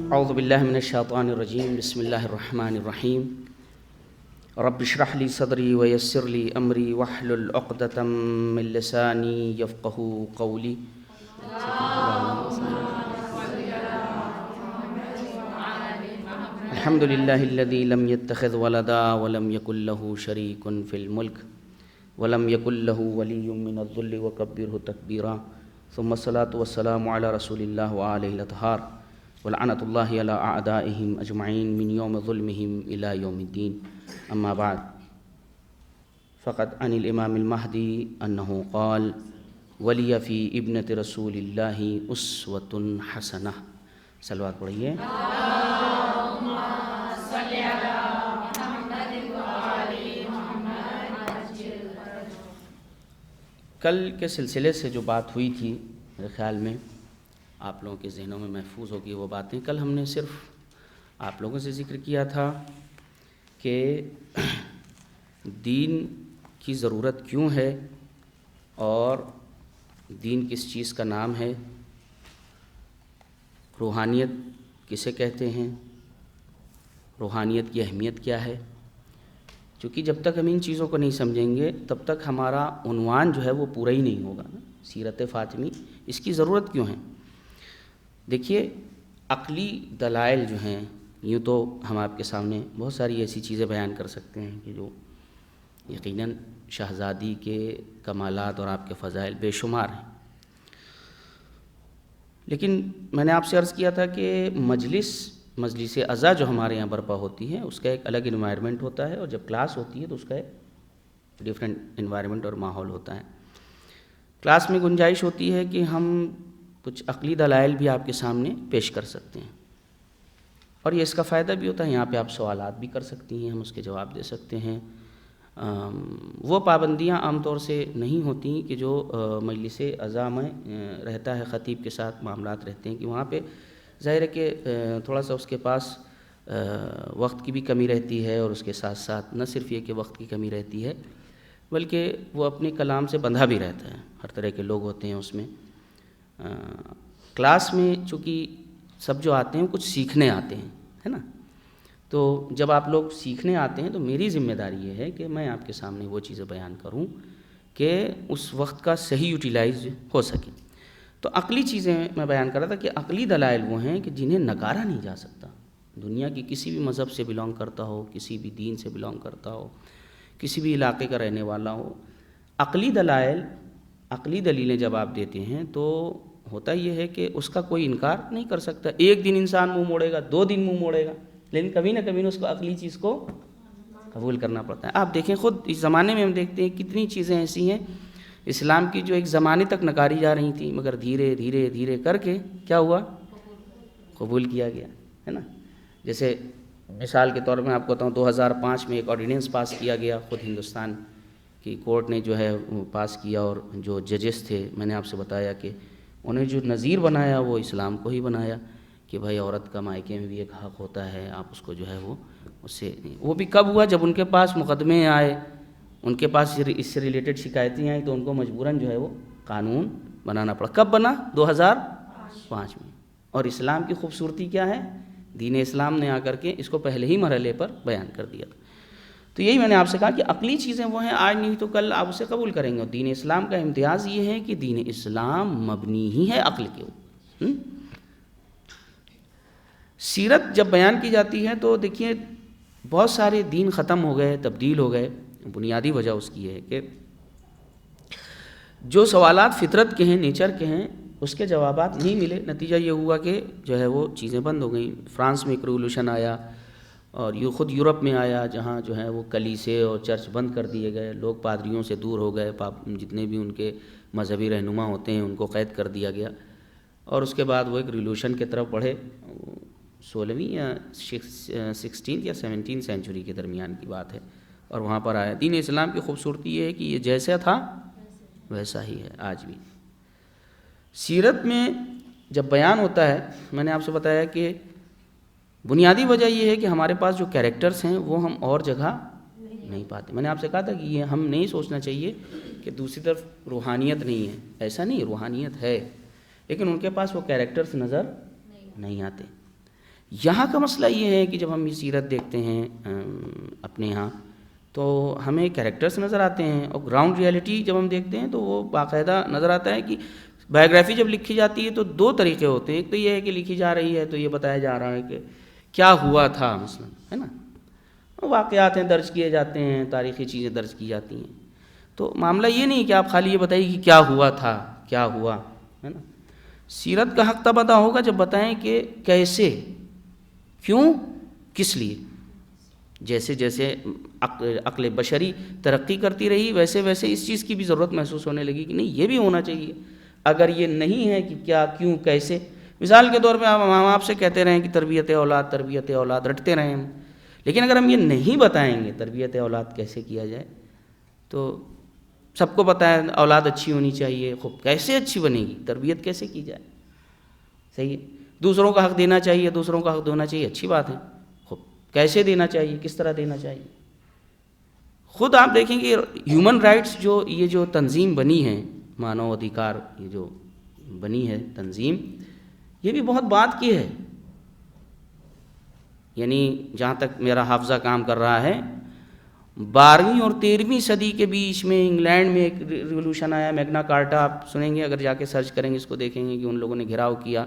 اعوذ باللہ من الشیطان الرجیم، بسم اللہ الرحمن الرحیم۔ رب اشرح لی صدری ویسر لی امری واحلل عقدۃ من لسانی یفقہوا قولی۔ الحمد للہ الذی لم یتخذ ولدا ولم یکن لہ شریک فی الملک ولم یکن لہ ولی من الذل وکبرہ تکبیرا، ثم الصلاۃ والسلام علی رسول اللہ وآلہ الاطہار، ولعنۃ اللہ علی اعدائہم اجمعین من یوم ظلمہم الی یوم الدین، اما بعد، فقد عن الامام المہدی انہ قال ولی فی ابنۃ رسول اللہ اسوۃ حسنہ۔ صلوات پڑھیے۔ کل کے سلسلے سے جو بات ہوئی تھی، میرے خیال میں آپ لوگوں کے ذہنوں میں محفوظ ہوگی وہ باتیں۔ کل ہم نے صرف آپ لوگوں سے ذکر کیا تھا کہ دین کی ضرورت کیوں ہے اور دین کس چیز کا نام ہے، روحانیت کسے کہتے ہیں، روحانیت کی اہمیت کیا ہے۔ چونکہ جب تک ہم ان چیزوں کو نہیں سمجھیں گے تب تک ہمارا عنوان جو ہے وہ پورا ہی نہیں ہوگا۔ سیرت فاطمی اس کی ضرورت کیوں ہے؟ دیکھیے، عقلی دلائل جو ہیں، یوں تو ہم آپ کے سامنے بہت ساری ایسی چیزیں بیان کر سکتے ہیں کہ جو یقیناً شہزادی کے کمالات اور آپ کے فضائل بے شمار ہیں، لیکن میں نے آپ سے عرض کیا تھا کہ مجلس عزا جو ہمارے یہاں برپا ہوتی ہے اس کا ایک الگ انوائرمنٹ ہوتا ہے، اور جب کلاس ہوتی ہے تو اس کا ایک ڈیفرنٹ انوائرمنٹ اور ماحول ہوتا ہے۔ کلاس میں گنجائش ہوتی ہے کہ ہم کچھ عقلی دلائل بھی آپ کے سامنے پیش کر سکتے ہیں، اور یہ اس کا فائدہ بھی ہوتا ہے، یہاں پہ آپ سوالات بھی کر سکتی ہیں، ہم اس کے جواب دے سکتے ہیں۔ وہ پابندیاں عام طور سے نہیں ہوتی کہ جو مجلس عزا میں رہتا ہے، خطیب کے ساتھ معاملات رہتے ہیں، کہ وہاں پہ ظاہر ہے کہ تھوڑا سا اس کے پاس وقت کی بھی کمی رہتی ہے، اور اس کے ساتھ ساتھ نہ صرف یہ کہ وقت کی کمی رہتی ہے بلکہ وہ اپنے کلام سے بندھا بھی رہتا ہے، ہر طرح کے لوگ ہوتے ہیں اس میں۔ کلاس میں چونکہ سب جو آتے ہیں کچھ سیکھنے آتے ہیں، ہے نا، تو جب آپ لوگ سیکھنے آتے ہیں تو میری ذمہ داری یہ ہے کہ میں آپ کے سامنے وہ چیزیں بیان کروں کہ اس وقت کا صحیح یوٹیلائز ہو سکے۔ تو عقلی چیزیں میں بیان کر رہا تھا کہ عقلی دلائل وہ ہیں کہ جنہیں نکارا نہیں جا سکتا۔ دنیا کی کسی بھی مذہب سے بلانگ کرتا ہو، کسی بھی دین سے بلانگ کرتا ہو، کسی بھی علاقے کا رہنے والا ہو، عقلی دلیلیں جب آپ دیتے ہیں تو ہوتا یہ ہے کہ اس کا کوئی انکار نہیں کر سکتا۔ ایک دن انسان منہ موڑے گا، 2 دن منہ موڑے گا، لیکن کبھی نہ کبھی اس کو عقلی چیز کو قبول کرنا پڑتا ہے۔ آپ دیکھیں، خود اس زمانے میں ہم دیکھتے ہیں کتنی چیزیں ایسی ہیں اسلام کی جو ایک زمانے تک نکاری جا رہی تھیں، مگر دھیرے دھیرے دھیرے کر کے کیا ہوا؟ قبول کیا گیا، ہے نا۔ جیسے مثال کے طور میں آپ کو بتاؤں، 2005 میں ایک آرڈیننس پاس کیا گیا، خود ہندوستان کی کورٹ نے جو ہے وہ پاس کیا، اور جو ججز تھے، میں نے آپ سے بتایا کہ انہیں جو نظیر بنایا وہ اسلام کو ہی بنایا کہ بھائی عورت کا مائکے میں بھی ایک حق ہوتا ہے، آپ اس کو جو ہے وہ اس سے، وہ بھی کب ہوا؟ جب ان کے پاس مقدمے آئے، ان کے پاس اس سے ریلیٹڈ شکایتیں آئیں، تو ان کو مجبوراً جو ہے وہ قانون بنانا پڑا۔ کب بنا؟ 2005 میں۔ اور اسلام کی خوبصورتی کیا ہے؟ دین اسلام نے آ کر کے اس کو پہلے ہی مرحلے پر بیان کر دیا تھا۔ تو یہی میں نے آپ سے کہا کہ عقلی چیزیں وہ ہیں، آج نہیں تو کل آپ اسے قبول کریں گے۔ اور دین اسلام کا امتیاز یہ ہے کہ دین اسلام مبنی ہی ہے عقل کے اوپر۔ سیرت جب بیان کی جاتی ہے تو دیکھیے بہت سارے دین ختم ہو گئے، تبدیل ہو گئے۔ بنیادی وجہ اس کی ہے کہ جو سوالات فطرت کے ہیں، نیچر کے ہیں، اس کے جوابات نہیں ملے۔ نتیجہ یہ ہوا کہ جو ہے وہ چیزیں بند ہو گئیں۔ فرانس میں ایک ریولوشن آیا، اور خود یورپ میں آیا، جہاں جو ہے وہ کلیسے اور چرچ بند کر دیے گئے، لوگ پادریوں سے دور ہو گئے، جتنے بھی ان کے مذہبی رہنما ہوتے ہیں ان کو قید کر دیا گیا، اور اس کے بعد وہ ایک ریولوشن کی طرف بڑھے۔ 16ویں یا 16 یا 17 سینچری کے درمیان کی بات ہے، اور وہاں پر آیا۔ دین اسلام کی خوبصورتی یہ ہے کہ یہ جیسا تھا ویسا ہی ہے آج بھی۔ سیرت میں جب بیان ہوتا ہے، میں نے آپ سے بتایا کہ بنیادی وجہ یہ ہے کہ ہمارے پاس جو کیریکٹرز ہیں وہ ہم اور جگہ نہیں پاتے۔ میں نے آپ سے کہا تھا کہ یہ ہم نہیں سوچنا چاہیے کہ دوسری طرف روحانیت نہیں ہے، ایسا نہیں، روحانیت ہے، لیکن ان کے پاس وہ کیریکٹرز نظر نہیں آتے۔ یہاں کا مسئلہ یہ ہے کہ جب ہم یہ سیرت دیکھتے ہیں اپنے یہاں تو ہمیں کریکٹرز نظر آتے ہیں، اور گراؤنڈ ریئلٹی جب ہم دیکھتے ہیں تو وہ باقاعدہ نظر آتا ہے کہ بایوگرافی جب لکھی جاتی ہے تو دو طریقے ہوتے ہیں. ایک تو یہ ہے کہ لکھی جا رہی ہے تو یہ بتایا جا رہا ہے کہ کیا ہوا تھا مثلا، ہے نا، واقعات ہیں درج کیے جاتے ہیں، تاریخی چیزیں درج کی جاتی ہیں. تو معاملہ یہ نہیں کہ آپ خالی یہ بتائیے کہ کیا ہوا تھا، کیا ہوا، ہے نا. سیرت کا حق تب ادا ہوگا جب بتائیں کہ کیسے، کیوں، کس لیے. جیسے جیسے عقل بشری ترقی کرتی رہی ویسے ویسے اس چیز کی بھی ضرورت محسوس ہونے لگی کہ نہیں یہ بھی ہونا چاہیے. اگر یہ نہیں ہے کہ کیا، کیوں، کیسے، مثال کے طور پہ ہم آپ سے کہتے رہیں کہ تربیت اولاد رٹتے رہیں ہم، لیکن اگر ہم یہ نہیں بتائیں گے تربیت اولاد کیسے کیا جائے تو سب کو پتہ ہے اولاد اچھی ہونی چاہیے، خوب کیسے اچھی بنے گی، تربیت کیسے کی جائے. صحیح ہے. دوسروں کا حق دینا چاہیے، دوسروں کا حق دینا چاہیے، اچھی بات ہے، خوب کیسے دینا چاہیے، کس طرح دینا چاہیے. خود آپ دیکھیں کہ ہیومن رائٹس یہ جو تنظیم بنی ہے، مانو ادھیکار یہ جو بنی ہے تنظیم، یہ بھی بہت بات کی ہے. یعنی جہاں تک میرا حافظہ کام کر رہا ہے 12ویں اور 13ویں صدی کے بیچ میں انگلینڈ میں ایک ریولوشن آیا، میگنا کارٹا. آپ سنیں گے، اگر جا کے سرچ کریں گے اس کو دیکھیں گے کہ ان لوگوں نے گھیراؤ کیا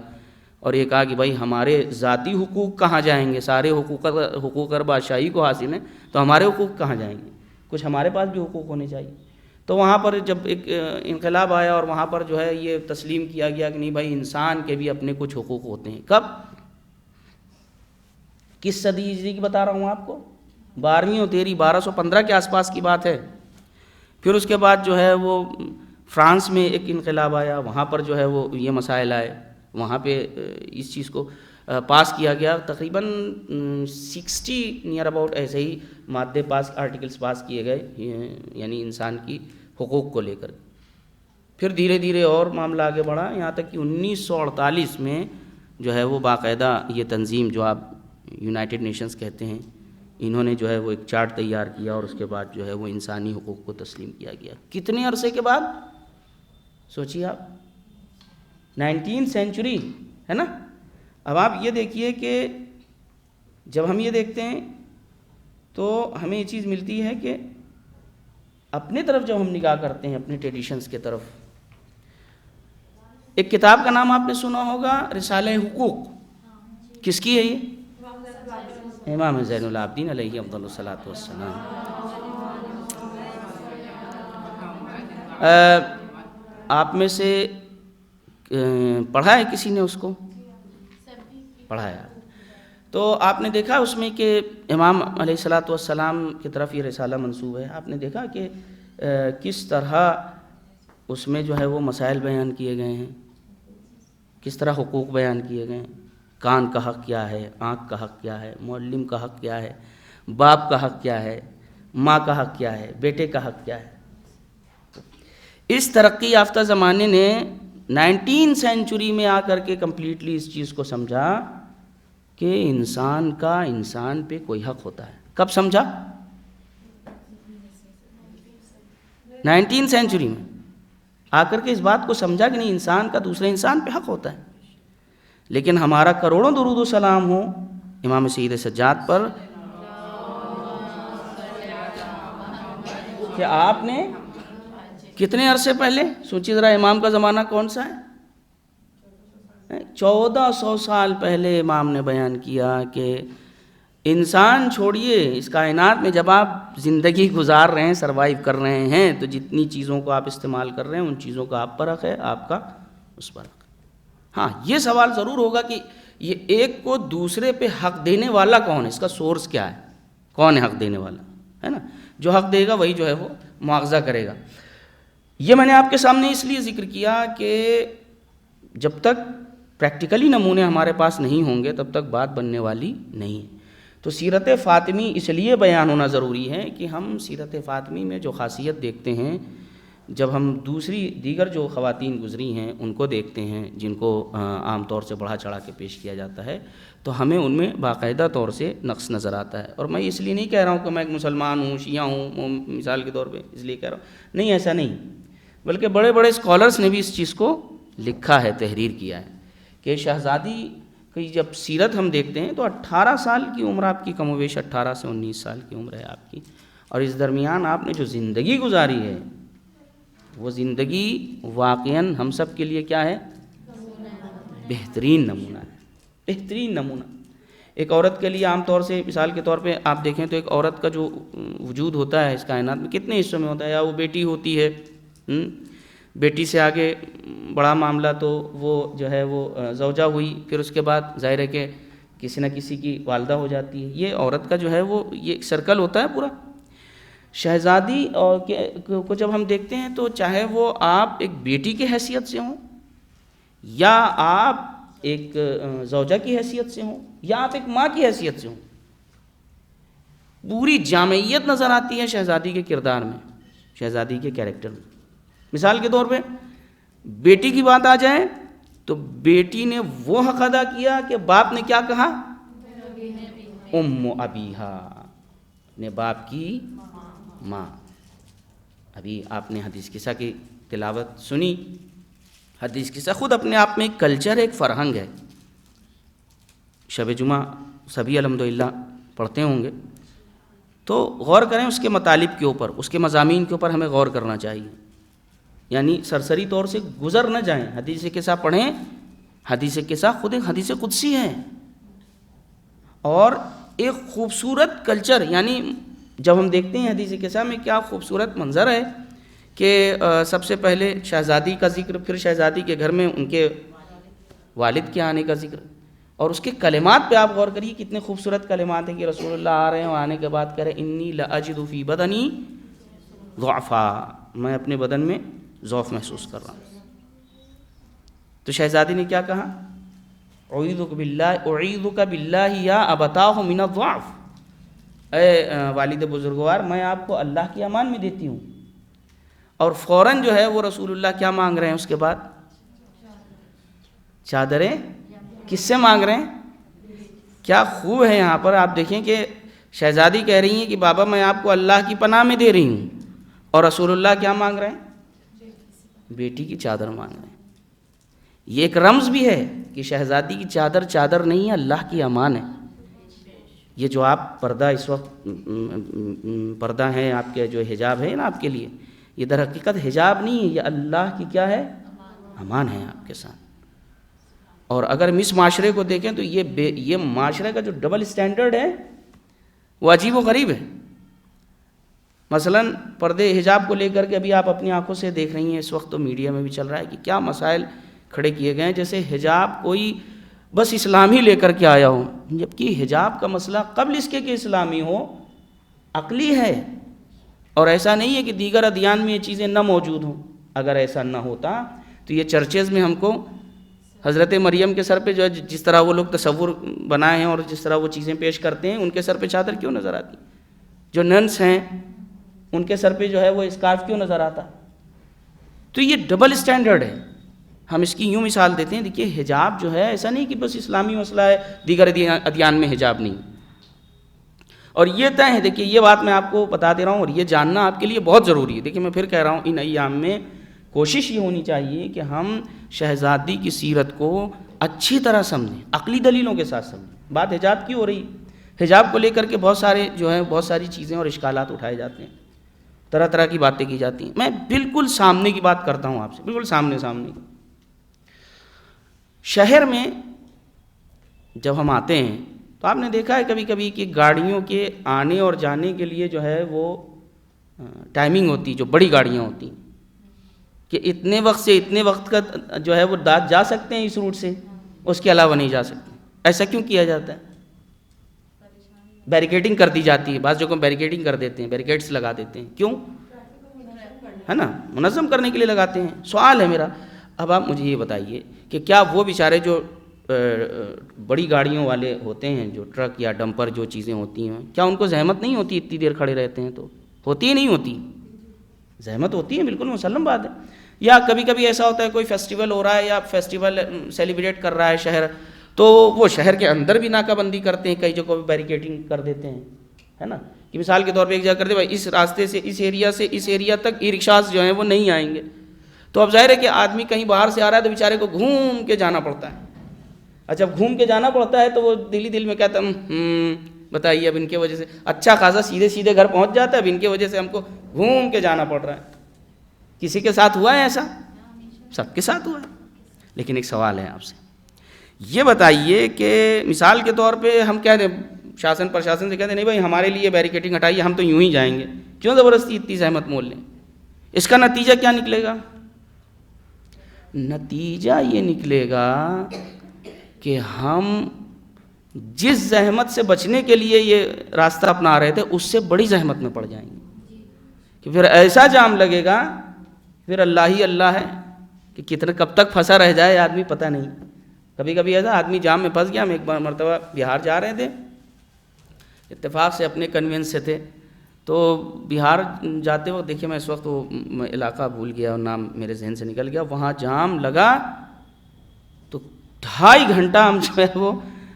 اور یہ کہا کہ بھائی ہمارے ذاتی حقوق کہاں جائیں گے، سارے حقوق بادشاہی کو حاصل ہیں تو ہمارے حقوق کہاں جائیں گے، کچھ ہمارے پاس بھی حقوق ہونے چاہیے. تو وہاں پر جب ایک انقلاب آیا اور وہاں پر جو ہے یہ تسلیم کیا گیا کہ نہیں بھائی انسان کے بھی اپنے کچھ حقوق ہوتے ہیں. کب، کس صدی ہجری کی بتا رہا ہوں آپ کو، 12ویں اور 1215 کے آس پاس کی بات ہے. پھر اس کے بعد جو ہے وہ فرانس میں ایک انقلاب آیا، وہاں پر جو ہے وہ یہ مسائل آئے، وہاں پہ اس چیز کو پاس کیا گیا. تقریباً 60 نیئر اباؤٹ ایسے ہی مادے آرٹیکلس پاس کیے گئے، یعنی انسان کی حقوق کو لے کر. پھر دھیرے دھیرے اور معاملہ آگے بڑھا، یہاں تک کہ 1948 میں جو ہے وہ باقاعدہ یہ تنظیم جو آپ یونائٹڈ نیشنز کہتے ہیں، انہوں نے جو ہے وہ ایک چارٹ تیار کیا اور اس کے بعد جو ہے وہ انسانی حقوق کو تسلیم کیا گیا. کتنے عرصے کے بعد سوچیے آپ، 19 سینچری ہے نا. اب آپ یہ دیکھیے کہ جب ہم یہ دیکھتے ہیں تو ہمیں یہ چیز ملتی ہے کہ اپنے طرف جب ہم نگاہ کرتے ہیں اپنے ٹریڈیشنز کے طرف، ایک کتاب کا نام آپ نے سنا ہوگا رسالہ حقوق. کس کی ہے یہ؟ امام زین العابدین علیہ افضل الصلاۃ والسلام. آپ میں سے پڑھا ہے کسی نے اس کو؟ پڑھا ہے. تو آپ نے دیکھا اس میں کہ امام علیہ الصلاۃ والسلام کی طرف یہ رسالہ منسوب ہے. آپ نے دیکھا کہ کس طرح اس میں جو ہے وہ مسائل بیان کیے گئے ہیں، کس طرح حقوق بیان کیے گئے ہیں. کان کا حق کیا ہے، آنکھ کا حق کیا ہے، معلم کا حق کیا ہے، باپ کا حق کیا ہے، ماں کا حق کیا ہے، بیٹے کا حق کیا ہے. اس ترقی یافتہ زمانے نے 19 سینچری میں آ کر کے کمپلیٹلی اس چیز کو سمجھا کہ انسان کا انسان پہ کوئی حق ہوتا ہے. کب سمجھا؟ 19 سینچری میں آ کر کے اس بات کو سمجھا کہ نہیں انسان کا دوسرے انسان پہ حق ہوتا ہے. لیکن ہمارا کروڑوں درود و سلام ہو امام سید سجاد پر کہ آپ نے کتنے عرصے پہلے سوچیے ذرا، امام کا زمانہ کون سا ہے؟ 1400 سال پہلے امام نے بیان کیا کہ انسان چھوڑیے اس کائنات میں جب آپ زندگی گزار رہے ہیں، سروائیو کر رہے ہیں، تو جتنی چیزوں کو آپ استعمال کر رہے ہیں ان چیزوں کا آپ پر حق ہے، آپ کا اس پر حق ہے. ہاں یہ سوال ضرور ہوگا کہ یہ ایک کو دوسرے پہ حق دینے والا کون ہے، اس کا سورس کیا ہے، کون ہے حق دینے والا، ہے نا. جو حق دے گا وہی جو ہے وہ مواخذہ کرے گا. یہ میں نے آپ کے سامنے اس لیے ذکر کیا کہ جب تک پریکٹیکلی نمونے ہمارے پاس نہیں ہوں گے تب تک بات بننے والی نہیں ہے. تو سیرت فاطمی اس لیے بیان ہونا ضروری ہے کہ ہم سیرت فاطمی میں جو خاصیت دیکھتے ہیں، جب ہم دیگر جو خواتین گزری ہیں ان کو دیکھتے ہیں جن کو عام طور سے بڑھا چڑھا کے پیش کیا جاتا ہے، تو ہمیں ان میں باقاعدہ طور سے نقص نظر آتا ہے. اور میں اس لیے نہیں کہہ رہا ہوں کہ میں ایک مسلمان ہوں، شیعہ ہوں مثال کے طور پہ اس لیے کہہ رہا ہوں، نہیں ایسا نہیں، بلکہ بڑے بڑے اسکالرس نے بھی اس چیز کو لکھا ہے، تحریر کیا ہے کہ شہزادی کہ جب سیرت ہم دیکھتے ہیں تو 18 سال کی عمر آپ کی کم و بیش 18 سے 19 سال کی عمر ہے آپ کی، اور اس درمیان آپ نے جو زندگی گزاری ہے وہ زندگی واقعاً ہم سب کے لیے کیا ہے؟ بہترین نمونہ ہے، بہترین نمونہ۔ ایک عورت کے لیے عام طور سے مثال کے طور پہ آپ دیکھیں تو ایک عورت کا جو وجود ہوتا ہے اس کائنات میں کتنے حصوں میں ہوتا ہے، یا وہ بیٹی ہوتی ہے، بیٹی سے آگے بڑا معاملہ تو وہ جو ہے وہ زوجہ ہوئی، پھر اس کے بعد ظاہر ہے کہ کسی نہ کسی کی والدہ ہو جاتی ہے، یہ عورت کا جو ہے وہ یہ ایک سرکل ہوتا ہے پورا۔ شہزادی کو جب ہم دیکھتے ہیں تو چاہے وہ آپ ایک بیٹی کی حیثیت سے ہوں، یا آپ ایک زوجہ کی حیثیت سے ہوں، یا آپ ایک ماں کی حیثیت سے ہوں، پوری جامعیت نظر آتی ہے شہزادی کے کردار میں، شہزادی کے کیریکٹر میں۔ مثال کے طور پہ بیٹی کی بات آ جائے تو بیٹی نے وہ حق ادا کیا کہ باپ نے کیا کہا؟ ام ابیہا، نے باپ کی ماں۔ ابھی آپ نے حدیث قصہ کی تلاوت سنی، حدیث قصہ خود اپنے آپ میں ایک کلچر ہے، ایک فرہنگ ہے۔ شب جمعہ سبھی الحمدللہ پڑھتے ہوں گے تو غور کریں اس کے مطالب کے اوپر، اس کے مضامین کے اوپر ہمیں غور کرنا چاہیے، یعنی سرسری طور سے گزر نہ جائیں، حدیث قصہ پڑھیں۔ حدیث قصہ خود ایک حدیث قدسی ہے، اور ایک خوبصورت کلچر، یعنی جب ہم دیکھتے ہیں حدیث قصہ میں کیا خوبصورت منظر ہے کہ سب سے پہلے شہزادی کا ذکر، پھر شہزادی کے گھر میں ان کے والد کے آنے کا ذکر، اور اس کے کلمات پہ آپ غور کریے کتنے خوبصورت کلمات ہیں کہ رسول اللہ آ رہے ہیں اور آنے کے بعد کہہ رہے انی لاجد فی بدنی ضعفا، میں اپنے بدن میں ضعف محسوس کر رہا ہوں۔ تو شہزادی نے کیا کہا؟ اعیذک باللہ یا ابتاہ من الضعف، اے والد بزرگوار میں آپ کو اللہ کی امان میں دیتی ہوں۔ اور فوراً جو ہے وہ رسول اللہ کیا مانگ رہے ہیں اس کے بعد؟ چادریں کس سے مانگ رہے ہیں؟ کیا خوب ہے یہاں پر آپ دیکھیں کہ شہزادی کہہ رہی ہیں کہ بابا میں آپ کو اللہ کی پناہ میں دے رہی ہوں، اور رسول اللہ کیا مانگ رہے ہیں؟ بیٹی کی چادر مانگ رہے ہیں۔ یہ ایک رمز بھی ہے کہ شہزادی کی چادر چادر نہیں ہے، اللہ کی امان ہے۔ یہ جو آپ پردہ اس وقت پردہ ہے آپ کے، جو حجاب ہے نا آپ کے لیے، یہ در حقیقت حجاب نہیں ہے، یہ اللہ کی کیا ہے؟ امان ہے آپ کے ساتھ۔ اور اگر ہم اس معاشرے کو دیکھیں تو یہ معاشرے کا جو ڈبل سٹینڈرڈ ہے وہ عجیب و غریب ہے۔ مثلا پردے حجاب کو لے کر کے ابھی آپ اپنی آنکھوں سے دیکھ رہی ہیں، اس وقت تو میڈیا میں بھی چل رہا ہے کہ کیا مسائل کھڑے کیے گئے ہیں، جیسے حجاب کوئی بس اسلام ہی لے کر کے آیا ہو، جبکہ حجاب کا مسئلہ قبل اس کے کہ اسلامی ہو عقلی ہے، اور ایسا نہیں ہے کہ دیگر ادیان میں یہ چیزیں نہ موجود ہوں۔ اگر ایسا نہ ہوتا تو یہ چرچز میں ہم کو حضرت مریم کے سر پہ جو ہے جس طرح وہ لوگ تصور بنائے ہیں اور جس طرح وہ چیزیں پیش کرتے ہیں، ان کے سر پہ چادر کیوں نظر آتی؟ جو ننس ہیں ان کے سر پہ جو ہے وہ اسکارف کیوں نظر آتا؟ تو یہ ڈبل سٹینڈرڈ ہے۔ ہم اس کی یوں مثال دیتے ہیں، دیکھیے حجاب جو ہے ایسا نہیں کہ بس اسلامی مسئلہ ہے، دیگر ادیان میں حجاب نہیں۔ اور یہ طے ہے، دیکھیے یہ بات میں آپ کو بتا دے رہا ہوں، اور یہ جاننا آپ کے لیے بہت ضروری ہے۔ دیکھیے میں پھر کہہ رہا ہوں، ان ایام میں کوشش یہ ہونی چاہیے کہ ہم شہزادی کی سیرت کو اچھی طرح سمجھیں، عقلی دلیلوں کے ساتھ سمجھیں۔ بات حجاب کی ہو رہی، حجاب کو لے کر کے بہت ساری چیزیں اور اشکالات اٹھائے جاتے ہیں، طرح طرح کی باتیں کی جاتی ہیں۔ میں بالکل سامنے کی بات کرتا ہوں آپ سے، بالکل سامنے کی۔ شہر میں جب ہم آتے ہیں تو آپ نے دیکھا ہے کبھی کبھی کہ گاڑیوں کے آنے اور جانے کے لیے جو ہے وہ ٹائمنگ ہوتی، جو بڑی گاڑیاں ہوتی ہیں کہ اتنے وقت سے اتنے وقت کا جو ہے وہ جا سکتے ہیں اس روٹ سے، اس کے علاوہ نہیں جا سکتے۔ ایسا کیوں کیا جاتا ہے؟ بیریکیڈنگ کر دی جاتی ہے، بعض جگہوں بیریکیڈنگ کر دیتے ہیں، بیریکیڈس لگا دیتے ہیں، کیوں؟ ہے نا، منظم کرنے کے لیے لگاتے ہیں۔ سوال ہے میرا، اب آپ مجھے یہ بتائیے کہ کیا وہ بیچارے جو بڑی گاڑیوں والے ہوتے ہیں، جو ٹرک یا ڈمپر جو چیزیں ہوتی ہیں، کیا ان کو زحمت نہیں ہوتی اتنی دیر کھڑے رہتے ہیں؟ تو ہوتی ہی نہیں ہوتی، زحمت ہوتی ہے، بالکل مسلم بات ہے۔ یا کبھی کبھی ایسا ہوتا ہے کوئی فیسٹیول ہو رہا ہے یا فیسٹیول سیلیبریٹ کر رہا ہے شہر، تو وہ شہر کے اندر بھی ناکہ بندی کرتے ہیں، کئی جگہوں پہ بیریکیڈنگ کر دیتے ہیں، ہے نا، کہ مثال کے طور پہ ایک جگہ کرتے بھائی اس راستے سے اس ایریا سے اس ایریا تک ای رکشاز جو ہیں وہ نہیں آئیں گے۔ تو اب ظاہر ہے کہ آدمی کہیں باہر سے آ رہا ہے تو بیچارے کو گھوم کے جانا پڑتا ہے، اور جب گھوم کے جانا پڑتا ہے تو وہ دل میں کہتا بتائیے اب ان کے وجہ سے اچھا خاصا سیدھے گھر پہنچ جاتا ہے، اب ان کے وجہ سے ہم کو گھوم کے جانا پڑ رہا ہے۔ کسی کے ساتھ ہوا ہے ایسا؟ سب کے ساتھ ہوا ہے۔ لیکن ایک سوال ہے آپ سے، یہ بتائیے کہ مثال کے طور پہ ہم کہہ دیں پرشاسن سے کہتے ہیں نہیں بھائی ہمارے لیے بیریکیڈنگ ہٹائیے، ہم تو یوں ہی جائیں گے، کیوں زبردستی اتنی زحمت مول لیں؟ اس کا نتیجہ کیا نکلے گا؟ نتیجہ یہ نکلے گا کہ ہم جس زحمت سے بچنے کے لیے یہ راستہ اپنا رہے تھے اس سے بڑی زحمت میں پڑ جائیں گے، کہ پھر ایسا جام لگے گا، پھر اللہ ہی اللہ ہے کہ کتنے کب تک پھنسا رہ جائے آدمی پتہ نہیں۔ کبھی کبھی ایسا آدمی جام میں پھنس گیا۔ ہم ایک مرتبہ بہار جا رہے تھے، اتفاق سے اپنے کنوینس سے تھے، تو بہار جاتے وقت دیکھیے میں اس وقت وہ علاقہ بھول گیا اور نام میرے ذہن سے نکل گیا، وہاں جام لگا تو 2.5 گھنٹہ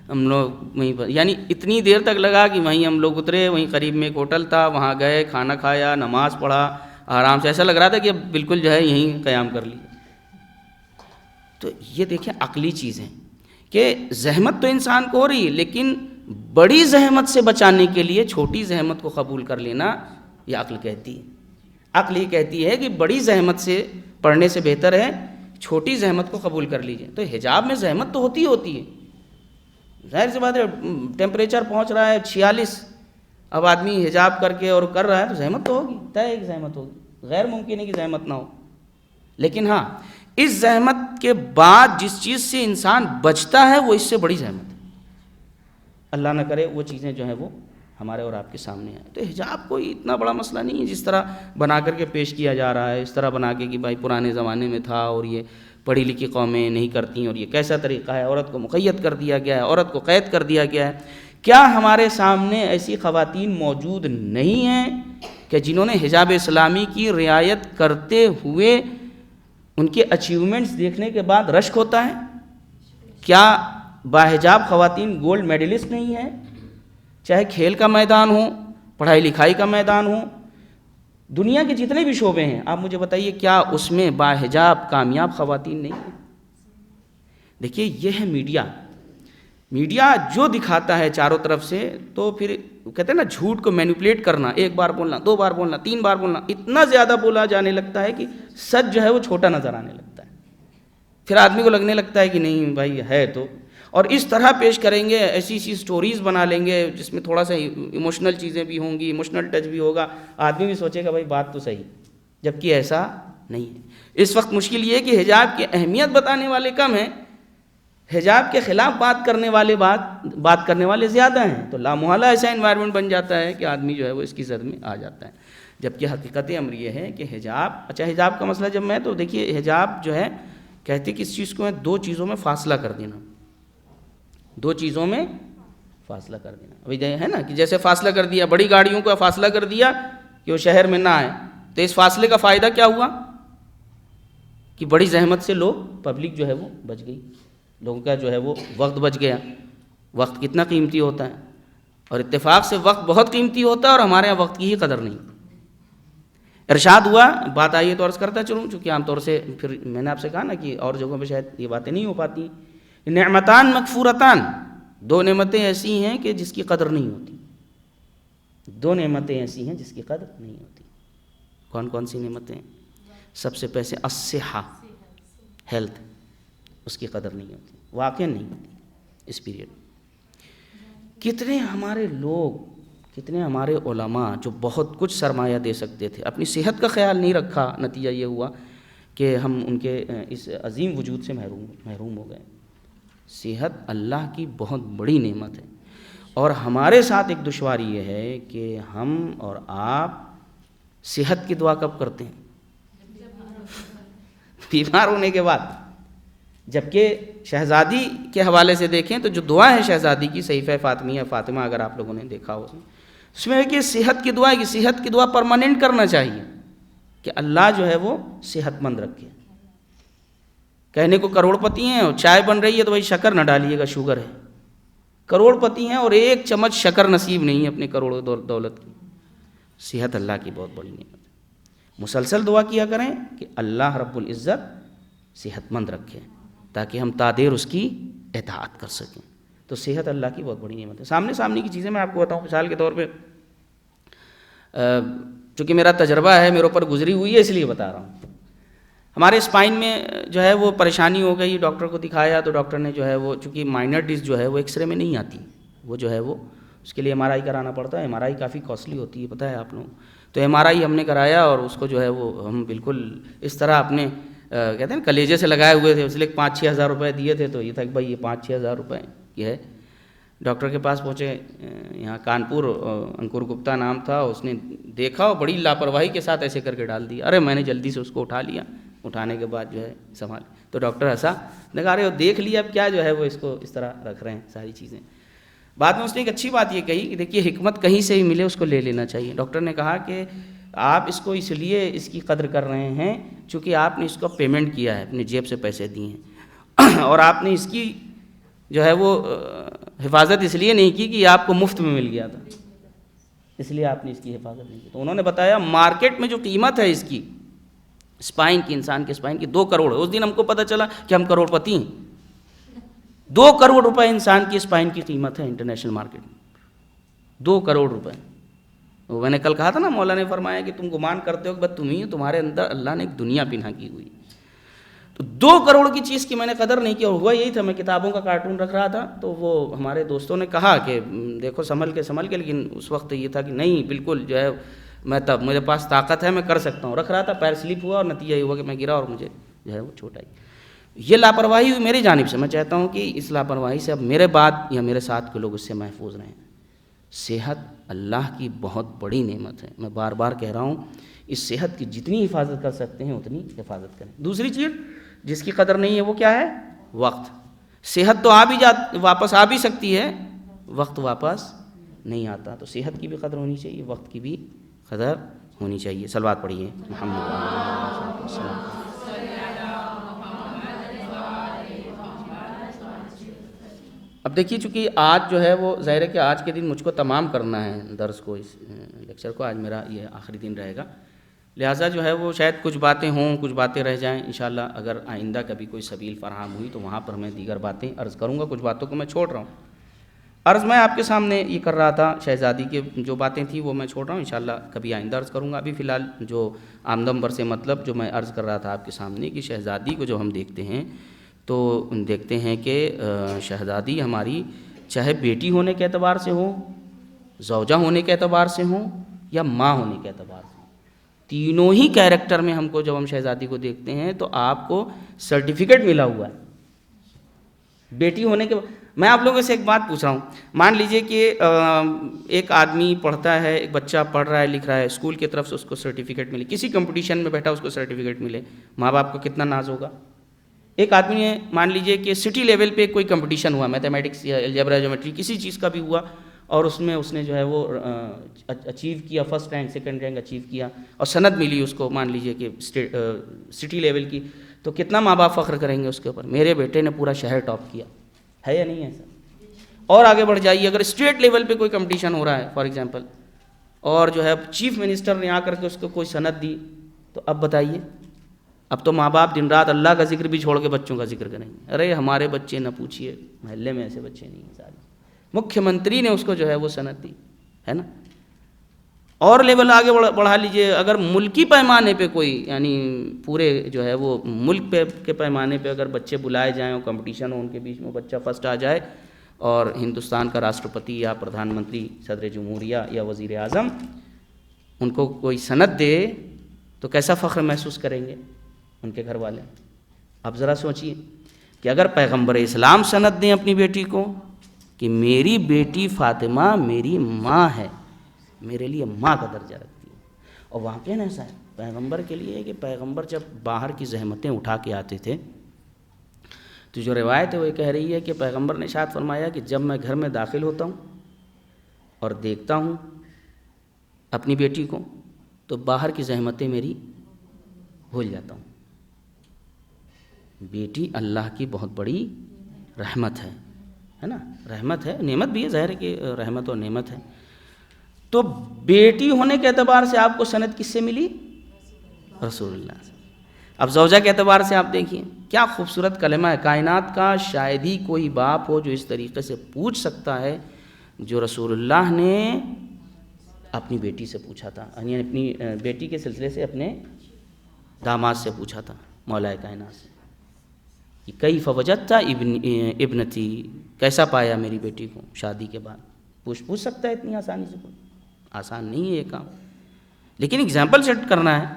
ہم لوگ وہیں، یعنی اتنی دیر تک لگا کہ وہیں ہم لوگ اترے، وہیں قریب میں ایک ہوٹل تھا، وہاں گئے، کھانا کھایا، نماز پڑھا آرام سے، ایسا لگ رہا تھا کہ اب بالکل جو ہے یہیں قیام کر لی۔ تو یہ دیکھیں عقلی چیز ہے کہ زحمت تو انسان کو ہو رہی ہے، لیکن بڑی زحمت سے بچانے کے لیے چھوٹی زحمت کو قبول کر لینا یہ عقل کہتی ہے۔ عقل یہ کہتی ہے کہ بڑی زحمت سے پڑھنے سے بہتر ہے چھوٹی زحمت کو قبول کر لیجئے۔ تو حجاب میں زحمت تو ہوتی ہے، ظاہر سی بات ہے، ٹیمپریچر پہنچ رہا ہے 46، اب آدمی حجاب کر کے اور کر رہا ہے تو زحمت تو ہوگی، طے ایک زحمت ہوگی، غیر ممکن ہے کہ زحمت نہ ہو۔ لیکن ہاں اس زحمت کے بعد جس چیز سے انسان بچتا ہے وہ اس سے بڑی زحمت ہے۔ اللہ نہ کرے وہ چیزیں جو ہیں وہ ہمارے اور آپ کے سامنے آئیں۔ تو حجاب کوئی اتنا بڑا مسئلہ نہیں ہے جس طرح بنا کر کے پیش کیا جا رہا ہے، اس طرح بنا کے کہ بھائی پرانے زمانے میں تھا اور یہ پڑھی لکھی قومیں نہیں کرتی اور یہ کیسا طریقہ ہے، عورت کو مقید کر دیا گیا ہے، عورت کو قید کر دیا گیا ہے۔ کیا ہمارے سامنے ایسی خواتین موجود نہیں ہیں کہ جنہوں نے حجاب اسلامی کی رعایت کرتے ہوئے ان کے اچیومنٹس دیکھنے کے بعد رشک ہوتا ہے؟ کیا باحجاب خواتین گولڈ میڈلسٹ نہیں ہیں؟ چاہے کھیل کا میدان ہو، پڑھائی لکھائی کا میدان ہو، دنیا کے جتنے بھی شعبے ہیں، آپ مجھے بتائیے کیا اس میں باحجاب کامیاب خواتین نہیں ہیں؟ دیکھیے یہ ہے میڈیا جو دکھاتا ہے چاروں طرف سے، تو پھر کہتے ہیں نا جھوٹ کو مینیپولیٹ کرنا، 1 بار بولنا، 2 بار بولنا، 3 بار بولنا، اتنا زیادہ بولا جانے لگتا ہے کہ سچ جو ہے وہ چھوٹا نظر آنے لگتا ہے، پھر آدمی کو لگنے لگتا ہے کہ نہیں بھائی ہے تو، اور اس طرح پیش کریں گے، ایسی سٹوریز بنا لیں گے جس میں تھوڑا سا ایموشنل چیزیں بھی ہوں گی، ایموشنل ٹچ بھی ہوگا، آدمی بھی سوچے گا بھائی بات تو صحیح، جبکہ ایسا نہیں ہے۔ اس وقت مشکل یہ ہے کہ حجاب کی اہمیت بتانے والے کم ہیں، حجاب کے خلاف بات کرنے والے زیادہ ہیں، تو لامحالہ ایسا انوائرمنٹ بن جاتا ہے کہ آدمی جو ہے وہ اس کی زد میں آ جاتا ہے۔ جبکہ حقیقت امر یہ ہے کہ حجاب کا مسئلہ جب میں تو دیکھیے حجاب جو ہے کہتے کس چیز کو ہے، 2 چیزوں میں فاصلہ کر دینا، 2 چیزوں میں فاصلہ کر دینا۔ ابھی ہے نا کہ جیسے فاصلہ کر دیا، بڑی گاڑیوں کو فاصلہ کر دیا کہ وہ شہر میں نہ آئے، تو اس فاصلے کا فائدہ کیا ہوا کہ بڑی زحمت سے پبلک جو ہے وہ بچ گئی، لوگوں کا جو ہے وہ وقت بچ گیا۔ وقت کتنا قیمتی ہوتا ہے، اور اتفاق سے وقت بہت قیمتی ہوتا ہے، اور ہمارے یہاں وقت کی ہی قدر نہیں۔ ارشاد ہوا، بات آئی ہے تو عرض کرتا چلوں، چونکہ عام طور سے پھر میں نے آپ سے کہا نا کہ اور جگہوں پہ شاید یہ باتیں نہیں ہو پاتی۔ نعمتان مغفورتان، 2 نعمتیں ایسی ہیں کہ جس کی قدر نہیں ہوتی، 2 نعمتیں ایسی ہیں جس کی قدر نہیں ہوتی۔ کون کون سی نعمتیں؟ سب سے پہلے الصحہ، ہیلتھ، اس کی قدر نہیں ہوتی، واقعی نہیں ہوتی اس پیریڈ میں۔ کتنے ہمارے لوگ، کتنے ہمارے علماء جو بہت کچھ سرمایہ دے سکتے تھے، اپنی صحت کا خیال نہیں رکھا، نتیجہ یہ ہوا کہ ہم ان کے اس عظیم وجود سے محروم ہو گئے۔ صحت اللہ کی بہت بڑی نعمت ہے، اور ہمارے ساتھ ایک دشواری یہ ہے کہ ہم اور آپ صحت کی دعا کب کرتے ہیں؟ بیمار ہونے کے بعد۔ جبکہ شہزادی کے حوالے سے دیکھیں تو جو دعا ہے شہزادی کی، صحیفہ فاطمہ اگر آپ لوگوں نے دیکھا ہو، اس میں ہے کہ صحت کی دعا ہے، کہ صحت کی دعا پرماننٹ کرنا چاہیے کہ اللہ جو ہے وہ صحت مند رکھے۔ کہنے کو کروڑ پتی ہیں اور چائے بن رہی ہے تو بھائی شکر نہ ڈالیے گا، شوگر ہے۔ کروڑ پتی ہیں اور 1 چمچ شکر نصیب نہیں ہے اپنے کروڑوں دولت کی۔ صحت اللہ کی بہت بڑی نعمت ہے۔ مسلسل دعا کیا کریں کہ اللہ رب العزت صحت مند رکھے، تاکہ ہم تادیر اس کی اطاعت کر سکیں. تو صحت اللہ کی بہت بڑی نعمت ہے. سامنے کی چیزیں میں آپ کو بتاؤں، مثال کے طور پہ چونکہ میرا تجربہ ہے، میرے اوپر گزری ہوئی ہے، اس لیے بتا رہا ہوں. ہمارے اسپائن میں جو ہے وہ پریشانی ہو گئی، ڈاکٹر کو دکھایا تو ڈاکٹر نے جو ہے وہ، چونکہ مائنر ڈسک جو ہے وہ ایکس رے میں نہیں آتی، وہ جو ہے وہ اس کے لیے ایم آر آئی کرانا پڑتا ہے. ایم آر آئی کافی کاسٹلی ہوتی ہے، پتہ ہے آپ لوگوں. تو ایم آر آئی ہم نے کرایا اور اس کو جو ہے وہ ہم بالکل اس طرح اپنے کہتے ہیں نا کلیجے سے لگائے ہوئے تھے، اس لیے 5-6 ہزار روپے دیے تھے. تو یہ تھا کہ بھائی یہ 5-6 ہزار روپے یہ ہے. ڈاکٹر کے پاس پہنچے یہاں کانپور، انکور گپتا نام تھا. اس نے دیکھا اور بڑی لاپرواہی کے ساتھ ایسے کر کے ڈال دیا. ارے میں نے جلدی سے اس کو اٹھا لیا، اٹھانے کے بعد جو ہے سنبھال. تو ڈاکٹر ہنسا، نگارے اور دیکھ لیا اب کیا جو ہے وہ اس کو اس طرح رکھ رہے ہیں ساری چیزیں. بعد میں اس نے ایک اچھی بات یہ کہی کہ دیکھیے حکمت کہیں سے بھی ملے اس کو لے لینا چاہیے. ڈاکٹر نے کہا کہ آپ اس کو اس لیے اس کی قدر کر رہے ہیں چونکہ آپ نے اس کو پیمنٹ کیا ہے، اپنی جیب سے پیسے دیے ہیں، اور آپ نے اس کی جو ہے وہ حفاظت اس لیے نہیں کی کہ یہ آپ کو مفت میں مل گیا تھا، اس لیے آپ نے اس کی حفاظت نہیں کی. تو انہوں نے بتایا مارکیٹ میں جو قیمت ہے اس کی اسپائن کی، انسان کے اسپائن کی 2 کروڑ ہے. اس دن ہم کو پتہ چلا کہ ہم کروڑ پتی ہیں. 2 کروڑ روپے انسان کی اسپائن کی قیمت ہے انٹرنیشنل مارکیٹ میں. 2 کروڑ روپے. میں نے کل کہا تھا نا، مولا نے فرمایا کہ تم گمان کرتے ہو کہ بس تم ہی، تمہارے اندر اللہ نے ایک دنیا پنہا کی ہوئی. تو 2 کروڑ کی چیز کی میں نے قدر نہیں کی. اور ہوا یہی تھا، میں کتابوں کا کارٹون رکھ رہا تھا تو وہ ہمارے دوستوں نے کہا کہ دیکھو سنبھل کے، لیکن اس وقت یہ تھا کہ نہیں بالکل جو ہے میں تب میرے پاس طاقت ہے، میں کر سکتا ہوں. رکھ رہا تھا، پیر سلپ ہوا اور نتیجہ یہ ہوا کہ میں گرا اور مجھے جو ہے وہ چوٹ آئی. یہ لاپرواہی ہوئی میری جانب سے. میں چاہتا ہوں کہ اس لاپرواہی سے اب میرے بعد یا میرے ساتھ کے لوگ اس سے محفوظ رہیں. صحت اللہ کی بہت بڑی نعمت ہے. میں بار بار کہہ رہا ہوں، اس صحت کی جتنی حفاظت کر سکتے ہیں اتنی حفاظت کریں. دوسری چیز جس کی قدر نہیں ہے وہ کیا ہے؟ وقت. صحت تو واپس آ بھی سکتی ہے، وقت واپس نہیں آتا. تو صحت کی بھی قدر ہونی چاہیے، وقت کی بھی قدر ہونی چاہیے. صلوات پڑھیے محمد. اب دیکھیے چونکہ آج جو ہے وہ ظاہر ہے کہ آج کے دن مجھ کو تمام کرنا ہے درس کو، اس لیکچر کو. آج میرا یہ آخری دن رہے گا، لہٰذا جو ہے وہ شاید کچھ باتیں ہوں، کچھ باتیں رہ جائیں. انشاءاللہ اگر آئندہ کبھی کوئی سبیل فراہم ہوئی تو وہاں پر میں دیگر باتیں عرض کروں گا. کچھ باتوں کو میں چھوڑ رہا ہوں. عرض میں آپ کے سامنے یہ کر رہا تھا، شہزادی کی جو باتیں تھیں وہ میں چھوڑ رہا ہوں، انشاءاللہ کبھی آئندہ عرض کروں گا. ابھی فی الحال جو آمدم بر سے مطلب جو میں عرض کر رہا تھا آپ کے سامنے کہ شہزادی کو جو ہم دیکھتے ہیں تو دیکھتے ہیں کہ شہزادی ہماری چاہے بیٹی ہونے کے اعتبار سے ہو، زوجہ ہونے کے اعتبار سے ہوں یا ماں ہونے کے اعتبار سے، تینوں ہی کیریکٹر میں ہم کو جب ہم شہزادی کو دیکھتے ہیں تو آپ کو سرٹیفکیٹ ملا ہوا ہے بیٹی ہونے کے. میں آپ لوگوں سے ایک بات پوچھ رہا ہوں، مان لیجئے کہ ایک آدمی پڑھتا ہے، ایک بچہ پڑھ رہا ہے لکھ رہا ہے، اسکول کی طرف سے اس کو سرٹیفکیٹ ملے، کسی کمپٹیشن میں بیٹھا اس کو سرٹیفکیٹ ملے، ماں باپ کو کتنا ناز ہوگا. ایک آدمی نے مان لیجئے کہ سٹی لیول پہ کوئی کمپٹیشن ہوا، میتھمیٹکس یا الجبرا جیومیٹری کسی چیز کا بھی ہوا، اور اس میں اس نے جو ہے وہ اچیو کیا، first rank second rank achieve کیا اور سند ملی اس کو مان لیجئے کہ سٹی لیول کی. تو کتنا ماں باپ فخر کریں گے اس کے اوپر، میرے بیٹے نے پورا شہر ٹاپ کیا ہے یا نہیں ہے سر. اور آگے بڑھ جائیے، اگر اسٹیٹ لیول پہ کوئی کمپٹیشن ہو رہا ہے فار ایگزامپل، اور جو ہے چیف منسٹر نے آ کر کے اس کو کوئی سند دی، تو اب بتائیے، اب تو ماں باپ دن رات اللہ کا ذکر بھی چھوڑ کے بچوں کا ذکر کریں گے. ارے ہمارے بچے نہ پوچھیے، محلے میں ایسے بچے نہیں ہیں سارے. مکھیہ منتری نے اس کو جو ہے وہ سند دی ہے نا. اور لیول آگے بڑھا لیجئے، اگر ملکی پیمانے پہ کوئی یعنی پورے جو ہے وہ ملک کے پیمانے پہ اگر بچے بلائے جائیں اور کمپٹیشن ہو ان کے بیچ میں، بچہ فرسٹ آ جائے اور ہندوستان کا راشٹرپتی یا پردھان منتری، صدر جمہوریہ یا وزیر اعظم ان کو کوئی سند دے تو کیسا فخر محسوس کریں گے ان کے گھر والے. اب ذرا سوچئے کہ اگر پیغمبر اسلام سند دیں اپنی بیٹی کو کہ میری بیٹی فاطمہ میری ماں ہے، میرے لیے ماں کا درجہ رکھتی ہے. اور واقعاً ایسا ہے پیغمبر کے لیے کہ پیغمبر جب باہر کی زحمتیں اٹھا کے آتے تھے تو جو روایت ہے وہ یہ کہہ رہی ہے کہ پیغمبر نے ارشاد فرمایا کہ جب میں گھر میں داخل ہوتا ہوں اور دیکھتا ہوں اپنی بیٹی کو تو باہر کی زحمتیں میری بھول جاتا ہوں. بیٹی اللہ کی بہت بڑی رحمت ہے نا، رحمت ہے، نعمت بھی ہے، ظاہر ہے کہ رحمت اور نعمت ہے. تو بیٹی ہونے کے اعتبار سے آپ کو سند کس سے ملی؟ رسول اللہ سے. اب زوجہ کے اعتبار سے آپ دیکھیے کیا خوبصورت کلمہ ہے. کائنات کا شاید ہی کوئی باپ ہو جو اس طریقے سے پوچھ سکتا ہے جو رسول اللہ نے اپنی بیٹی سے پوچھا تھا، یعنی اپنی بیٹی کے سلسلے سے اپنے داماد سے پوچھا تھا مولا کائنات سے کہ کیف وجدت ابنتی، کیسا پایا میری بیٹی کو شادی کے بعد. پوچھ سکتا ہے اتنی آسانی سے؟ کوئی آسان نہیں ہے یہ کام. لیکن اگزامپل سیٹ کرنا ہے،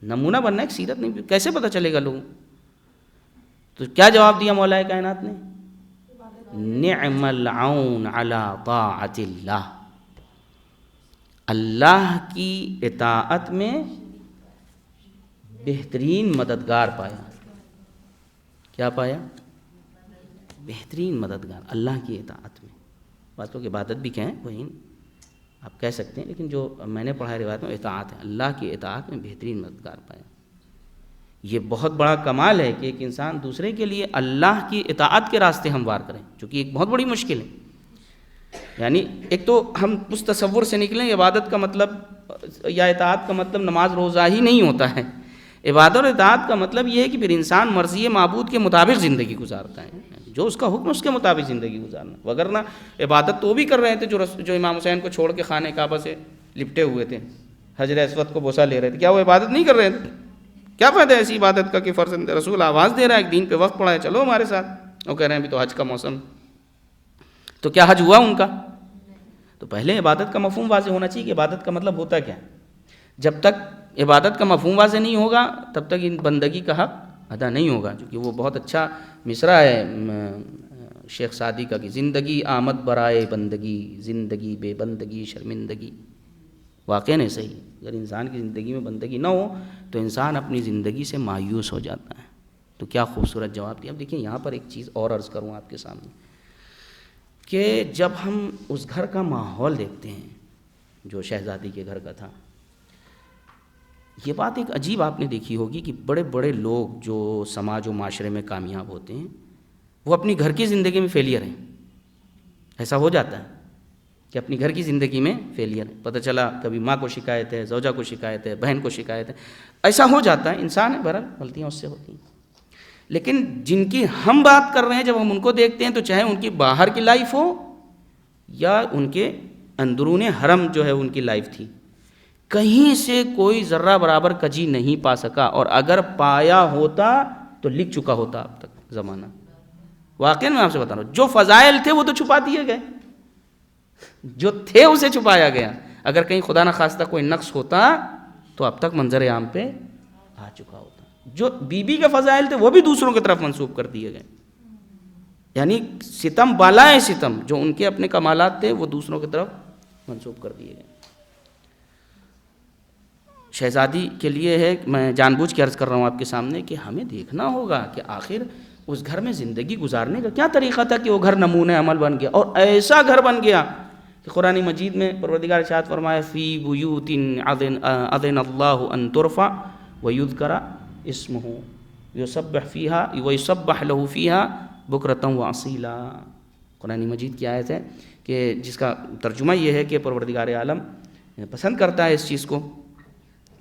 نمونہ بننا ہے، ایک سیرت نہیں، کیسے پتہ چلے گا لوگوں؟ تو کیا جواب دیا مولا کائنات نے؟ نعم العون علی طاعت اللہ، اللہ کی اطاعت میں بہترین مددگار پایا. کیا پایا؟ بہترین مددگار اللہ کی اطاعت میں. بات لوگ عبادت بھی کہیں وہی آپ کہہ سکتے ہیں، لیکن جو میں نے پڑھا ہے روایت میں اطاعت ہے، اللہ کی اطاعت میں بہترین مددگار پایا. یہ بہت بڑا کمال ہے کہ ایک انسان دوسرے کے لیے اللہ کی اطاعت کے راستے ہموار کریں، چونکہ ایک بہت بڑی مشکل ہے. یعنی ایک تو ہم اس تصور سے نکلیں عبادت کا مطلب یا اطاعت کا مطلب نماز روزہ ہی نہیں ہوتا ہے. عبادت اور اطاعت کا مطلب یہ ہے کہ پھر انسان مرضی معبود کے مطابق زندگی گزارتا ہے، جو اس کا حکم اس کے مطابق زندگی گزارنا. وگرنہ عبادت تو بھی کر رہے تھے جو امام حسین کو چھوڑ کے خانہ کعبہ سے لپٹے ہوئے تھے، حجر اسود کو بوسہ لے رہے تھے، کیا وہ عبادت نہیں کر رہے تھے؟ کیا فائدہ ہے ایسی عبادت کا کہ فرض رسول آواز دے رہا ہے ایک دین پہ وقت پڑا ہے چلو ہمارے ساتھ، وہ کہہ رہے ہیں ابھی تو حج کا موسم. تو کیا حج ہوا ان کا؟ تو پہلے عبادت کا مفہوم واضح ہونا چاہیے کہ عبادت کا مطلب ہوتا کیا. جب تک عبادت کا مفہوم واضح نہیں ہوگا تب تک ان بندگی کا حق ادا نہیں ہوگا. کیونکہ وہ بہت اچھا مصرع ہے شیخ سعدی کا کہ زندگی آمد برائے بندگی، زندگی بے بندگی شرمندگی. واقعی نہیں صحیح، اگر انسان کی زندگی میں بندگی نہ ہو تو انسان اپنی زندگی سے مایوس ہو جاتا ہے. تو کیا خوبصورت جواب دیا. اب دیکھیں یہاں پر ایک چیز اور عرض کروں آپ کے سامنے کہ جب ہم اس گھر کا ماحول دیکھتے ہیں جو شہزادی کے گھر کا تھا، یہ بات ایک عجیب آپ نے دیکھی ہوگی کہ بڑے بڑے لوگ جو سماج و معاشرے میں کامیاب ہوتے ہیں وہ اپنی گھر کی زندگی میں فیلئر ہیں. ایسا ہو جاتا ہے کہ اپنی گھر کی زندگی میں فیلئر ہے. پتہ چلا کبھی ماں کو شکایت ہے، زوجہ کو شکایت ہے، بہن کو شکایت ہے. ایسا ہو جاتا ہے، انسان ہے، بہرحال غلطیاں اس سے ہوتی ہیں. لیکن جن کی ہم بات کر رہے ہیں جب ہم ان کو دیکھتے ہیں تو چاہے ان کی باہر کی لائف ہو یا ان کے اندرون حرم جو ہے ان کی لائف تھی، کہیں سے کوئی ذرہ برابر کجی نہیں پا سکا، اور اگر پایا ہوتا تو لکھ چکا ہوتا اب تک زمانہ. واقعی میں آپ سے بتا رہا ہوں، جو فضائل تھے وہ تو چھپا دیے گئے، جو تھے اسے چھپایا گیا. اگر کہیں خدا نہ خواستہ کوئی نقص ہوتا تو اب تک منظر عام پہ آ چکا ہوتا. جو بی بی کے فضائل تھے وہ بھی دوسروں کی طرف منسوب کر دیے گئے. یعنی ستم بالائے ستم، جو ان کے اپنے کمالات تھے وہ دوسروں کی طرف منسوب کر دیے گئے. شہزادی کے لیے ہے، میں جان بوجھ کے عرض کر رہا ہوں آپ کے سامنے کہ ہمیں دیکھنا ہوگا کہ آخر اس گھر میں زندگی گزارنے کا کیا طریقہ تھا کہ وہ گھر نمونہ عمل بن گیا، اور ایسا گھر بن گیا کہ قرآن مجید میں پروردگار ارشاد فرمایا فی بیوت اذن اللہ ان ترفع ویذکر اسمہ یسبح فیہا ویسبح لہ فیہا بکرۃ واصیلا. قرآن مجید کی آیت ہے کہ جس کا ترجمہ یہ ہے کہ پروردگار عالم پسند کرتا ہے اس چیز کو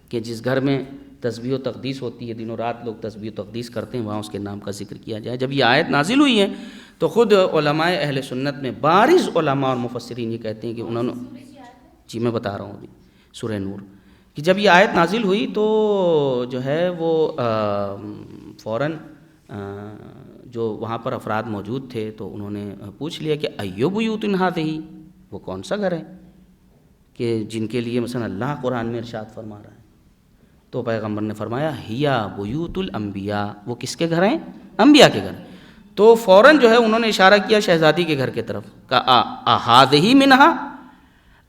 کہ جس گھر میں تسبیح و تقدیس ہوتی ہے، دنوں رات لوگ تسبیح و تقدیس کرتے ہیں، وہاں اس کے نام کا ذکر کیا جائے. جب یہ آیت نازل ہوئی ہے تو خود علماء اہل سنت میں بارز علماء اور مفسرین یہ کہتے ہیں کہ انہوں نے، جی میں بتا رہا ہوں ابھی سورہ نور، کہ جب یہ آیت نازل ہوئی تو جو ہے وہ فوراً جو وہاں پر افراد موجود تھے تو انہوں نے پوچھ لیا کہ ایو بیوت ہذہ، وہ کون سا گھر ہے کہ جن کے لیے مثلا اللہ قرآن میں ارشاد فرما رہا ہے. تو پیغمبر نے فرمایا ہیا بیوت الانبیاء، وہ کس کے گھر ہیں؟ انبیاء کے گھر. تو فوراً جو ہے انہوں نے اشارہ کیا شہزادی کے گھر کے طرف، کہا اہذہ منہا،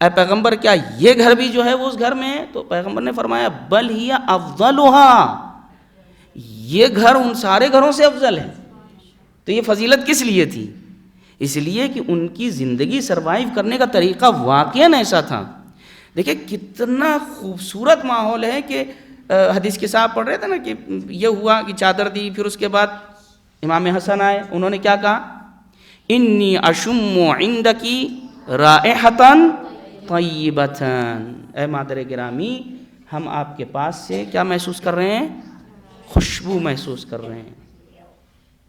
اے پیغمبر کیا یہ گھر بھی جو ہے وہ اس گھر میں ہے؟ تو پیغمبر نے فرمایا بل ہی افضلھا، یہ گھر ان سارے گھروں سے افضل ہے. تو یہ فضیلت کس لیے تھی؟ اس لیے کہ ان کی زندگی سروائیو کرنے کا طریقہ واقعاً ایسا تھا. دیکھیں کتنا خوبصورت ماحول ہے کہ حدیث کے صاحب پڑھ رہے تھے نا کہ یہ ہوا کہ چادر دی، پھر اس کے بعد امام حسن آئے، انہوں نے کیا کہا؟ انی اشم عندکی رائحۃ طیبۃ، اے مادر گرامی ہم آپ کے پاس سے کیا محسوس کر رہے ہیں؟ خوشبو محسوس کر رہے ہیں،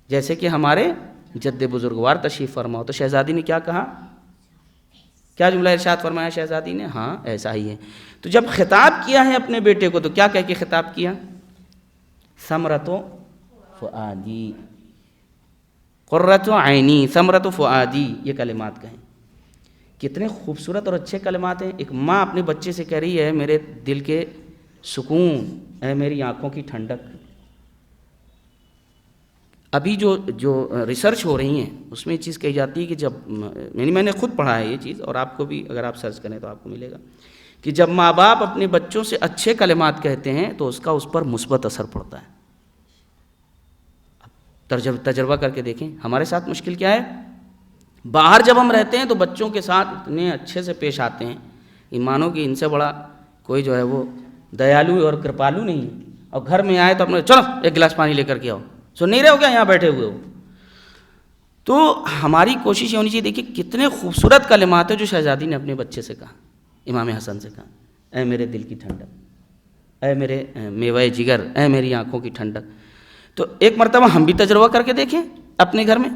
جیسے کہ ہمارے جد بزرگوار تشریف فرما ہو۔ تو شہزادی نے کیا کہا، کیا جملہ ارشاد فرمایا شہزادی نے؟ ہاں ایسا ہی ہے۔ تو جب خطاب کیا ہے اپنے بیٹے کو تو کیا کہہ کے خطاب کیا؟ ثمرۃ فؤادی، قرۃ عینی، ثمرۃ فؤادی، یہ کلمات کہیں۔ کتنے خوبصورت اور اچھے کلمات ہیں۔ ایک ماں اپنے بچے سے کہہ رہی ہے میرے دل کے سکون، اے میری آنکھوں کی ٹھنڈک۔ ابھی جو ریسرچ ہو رہی ہیں اس میں یہ چیز کہی جاتی ہے کہ جب میں نے خود پڑھا ہے یہ چیز، اور آپ کو بھی اگر آپ سرچ کریں تو آپ کو ملے گا کہ جب ماں باپ اپنے بچوں سے اچھے کلمات کہتے ہیں تو اس کا اس پر مثبت اثر پڑتا ہے۔ تجربہ کر کے دیکھیں، ہمارے ساتھ مشکل کیا ہے، باہر جب ہم رہتے ہیں تو بچوں کے ساتھ اتنے اچھے سے پیش آتے ہیں، ایمانوں کی ان سے بڑا کوئی جو ہے وہ دیالو اور کرپالو نہیں ہے، اور گھر میں آئے تو اپنے چلو ایک گلاس پانی لے کر کے آؤ، سن نہیں رہے ہو کیا یہاں بیٹھے ہوئے ہو؟ تو ہماری کوشش یہ ہونی چاہیے۔ دیکھیے کتنے خوبصورت کلمات ہیں جو شہزادی نے اپنے بچے سے کہا، امام حسن سے کہا، اے میرے دل کی ٹھنڈک، اے میرے میوہ جگر، اے میری آنکھوں کی ٹھنڈک۔ تو ایک مرتبہ ہم بھی تجربہ کر کے دیکھیں اپنے گھر میں،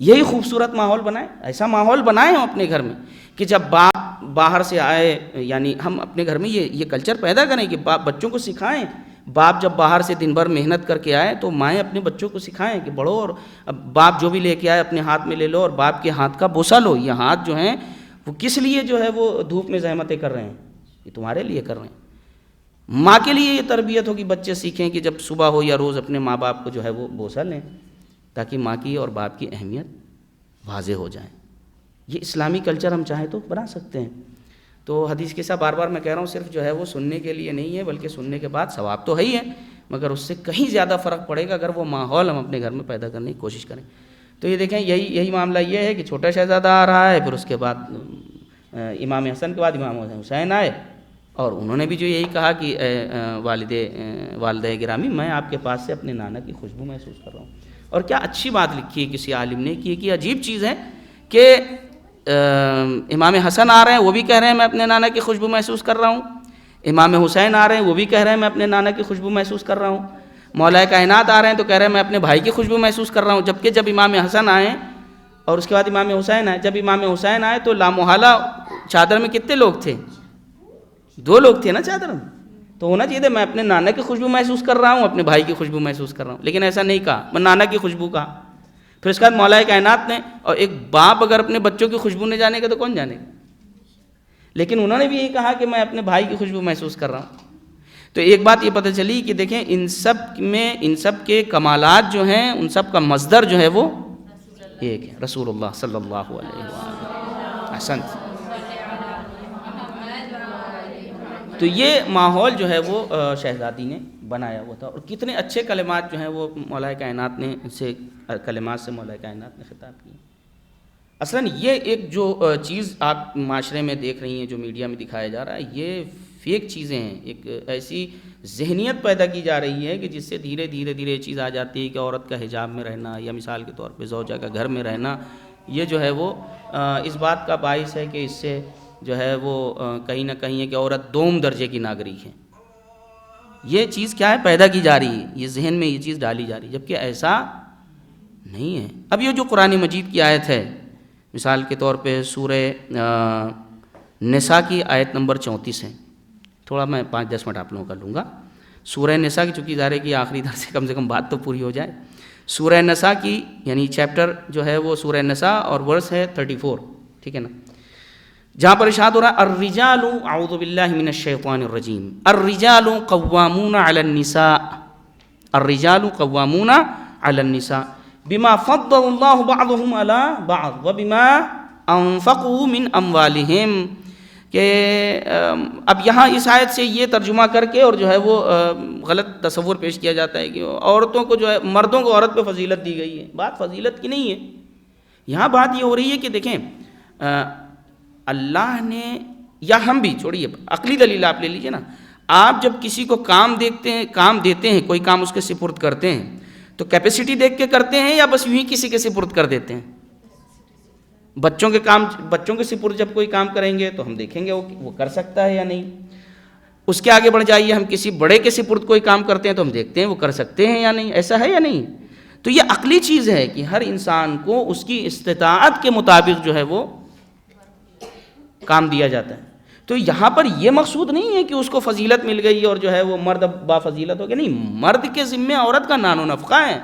یہی خوبصورت ماحول بنائیں، ایسا ماحول بنائیں ہم اپنے گھر میں کہ جب باپ باہر سے آئے، یعنی ہم اپنے گھر میں یہ کلچر پیدا کریں کہ بچوں کو سکھائیں۔ باپ جب باہر سے دن بھر محنت کر کے آئے تو مائیں اپنے بچوں کو سکھائیں کہ بڑھو، اور باپ جو بھی لے کے آئے اپنے ہاتھ میں لے لو، اور باپ کے ہاتھ کا بوسہ لو۔ یہ ہاتھ جو ہیں وہ کس لیے جو ہے وہ دھوپ میں زحمتیں کر رہے ہیں؟ یہ تمہارے لیے کر رہے ہیں۔ ماں کے لیے یہ تربیت ہو کہ بچے سیکھیں کہ جب صبح ہو یا روز اپنے ماں باپ کو جو ہے وہ بوسہ لیں، تاکہ ماں کی اور باپ کی اہمیت واضح ہو جائے۔ یہ اسلامی کلچر ہم چاہیں تو بنا سکتے ہیں۔ تو حدیث کے ساتھ بار بار میں کہہ رہا ہوں، صرف جو ہے وہ سننے کے لیے نہیں ہے، بلکہ سننے کے بعد ثواب تو ہے ہی ہے، مگر اس سے کہیں زیادہ فرق پڑے گا اگر وہ ماحول ہم اپنے گھر میں پیدا کرنے کی کوشش کریں۔ تو یہ دیکھیں یہی معاملہ یہ ہے کہ چھوٹا شہزادہ آ رہا ہے، پھر اس کے بعد امام حسن کے بعد امام حسین آئے، اور انہوں نے بھی جو یہی کہا کہ والدہ گرامی، میں آپ کے پاس سے اپنے نانا کی خوشبو محسوس کر رہا ہوں۔ اور کیا اچھی بات لکھی ہے کسی عالم نے کہ یہ عجیب چیز ہے کہ امام حسن آ رہے ہیں وہ بھی کہہ رہے ہیں میں اپنے نانا کی خوشبو محسوس کر رہا ہوں، امام حسین آ رہے ہیں وہ بھی کہہ رہے ہیں میں اپنے نانا کی خوشبو محسوس کر رہا ہوں، مولا کائنات آ رہے ہیں تو کہہ رہے ہیں میں اپنے بھائی کی خوشبو محسوس کر رہا ہوں۔ جبکہ جب امام حسن آئے اور اس کے بعد امام حسین آئے، جب امام حسین آئے تو لامحالہ چادر میں کتنے لوگ تھے؟ 2 لوگ تھے نا چادر میں، تو ہونا چاہیے تھا میں اپنے نانا کی خوشبو محسوس کر رہا ہوں، اپنے بھائی کی خوشبو محسوس کر رہا ہوں، لیکن ایسا نہیں کہا، میں نانا کی خوشبو کہا۔ پھر اس کے بعد مولا کائنات نے، اور ایک باپ اگر اپنے بچوں کی خوشبو نہیں جانے گا تو کون جانے گا؟ لیکن انہوں نے بھی یہی کہا کہ میں اپنے بھائی کی خوشبو محسوس کر رہا ہوں۔ تو ایک بات یہ پتہ چلی کہ دیکھیں ان سب کے کمالات جو ہیں، ان سب کا مصدر جو ہے وہ ایک ہے، رسول اللہ صلی اللہ علیہ وآلہ۔ احسنت۔ تو یہ ماحول جو ہے وہ شہزادی نے بنایا ہوا تھا، اور کتنے اچھے کلمات جو ہیں وہ مولا کائنات نے کلمات سے مولا کائنات نے خطاب کی۔ اصلاً یہ ایک جو چیز آپ معاشرے میں دیکھ رہی ہیں، جو میڈیا میں دکھایا جا رہا ہے، یہ فیک چیزیں ہیں۔ ایک ایسی ذہنیت پیدا کی جا رہی ہے کہ جس سے دھیرے دھیرے یہ چیز آ جاتی ہے کہ عورت کا حجاب میں رہنا، یا مثال کے طور پہ زوجہ کا گھر میں رہنا، یہ جو ہے وہ اس بات کا باعث ہے کہ اس سے جو ہے وہ کہیں نہ کہیں ہے کہ عورت دوم درجے کی ناگرک ہے۔ یہ چیز کیا ہے پیدا کی جا رہی ہے، یہ ذہن میں یہ چیز ڈالی جا رہی ہے، جبکہ ایسا نہیں ہے۔ اب یہ جو قرآن مجید کی آیت ہے، مثال کے طور پہ سورہ نساء کی آیت نمبر 34 ہے، تھوڑا میں 5-10 منٹ آپ لوگوں کا لوں گا۔ سورہ نساء کی چونکہ ظاہر ہے کہ آخری درس سے کم بات تو پوری ہو جائے۔ سورہ نساء کی یعنی چیپٹر جو ہے وہ سورہ نساء اور ورس ہے 34، ٹھیک ہے نا، جہاں پر ارشاد ہو رہا ہے الرجال، اعوذ باللہ من الشیطان الرجیم، الرجال قوامون علی النساء، الرجال قوامون علی النساء بما فضل اللہ بعضهم علی بعض وبما انفقوا من اموالہم۔ کہ اب یہاں اس آیت سے یہ ترجمہ کر کے اور جو ہے وہ غلط تصور پیش کیا جاتا ہے کہ عورتوں کو جو ہے، مردوں کو عورت پہ فضیلت دی گئی ہے۔ بات فضیلت کی نہیں ہے، یہاں بات یہ ہو رہی ہے کہ دیکھیں اللہ نے، یا ہم بھی چھوڑیے عقلی دلیل آپ لے لیجئے نا، آپ جب کسی کو کام دیتے ہیں، کوئی کام اس کے سپرد کرتے ہیں تو کیپیسٹی دیکھ کے کرتے ہیں یا بس یوں ہی کسی کے سپرد کر دیتے ہیں؟ بچوں کے سپرد جب کوئی کام کریں گے تو ہم دیکھیں گے وہ کر سکتا ہے یا نہیں۔ اس کے آگے بڑھ جائیے، ہم کسی بڑے کے سپرد کوئی کام کرتے ہیں تو ہم دیکھتے ہیں وہ کر سکتے ہیں یا نہیں، ایسا ہے یا نہیں؟ تو یہ عقلی چیز ہے کہ ہر انسان کو اس کی استطاعت کے مطابق جو ہے وہ کام دیا جاتا ہے۔ تو یہاں پر یہ مقصود نہیں ہے کہ اس کو فضیلت مل گئی اور جو ہے وہ مرد با فضیلت ہو گیا، نہیں، مرد کے ذمے عورت کا نان و نفقہ ہے،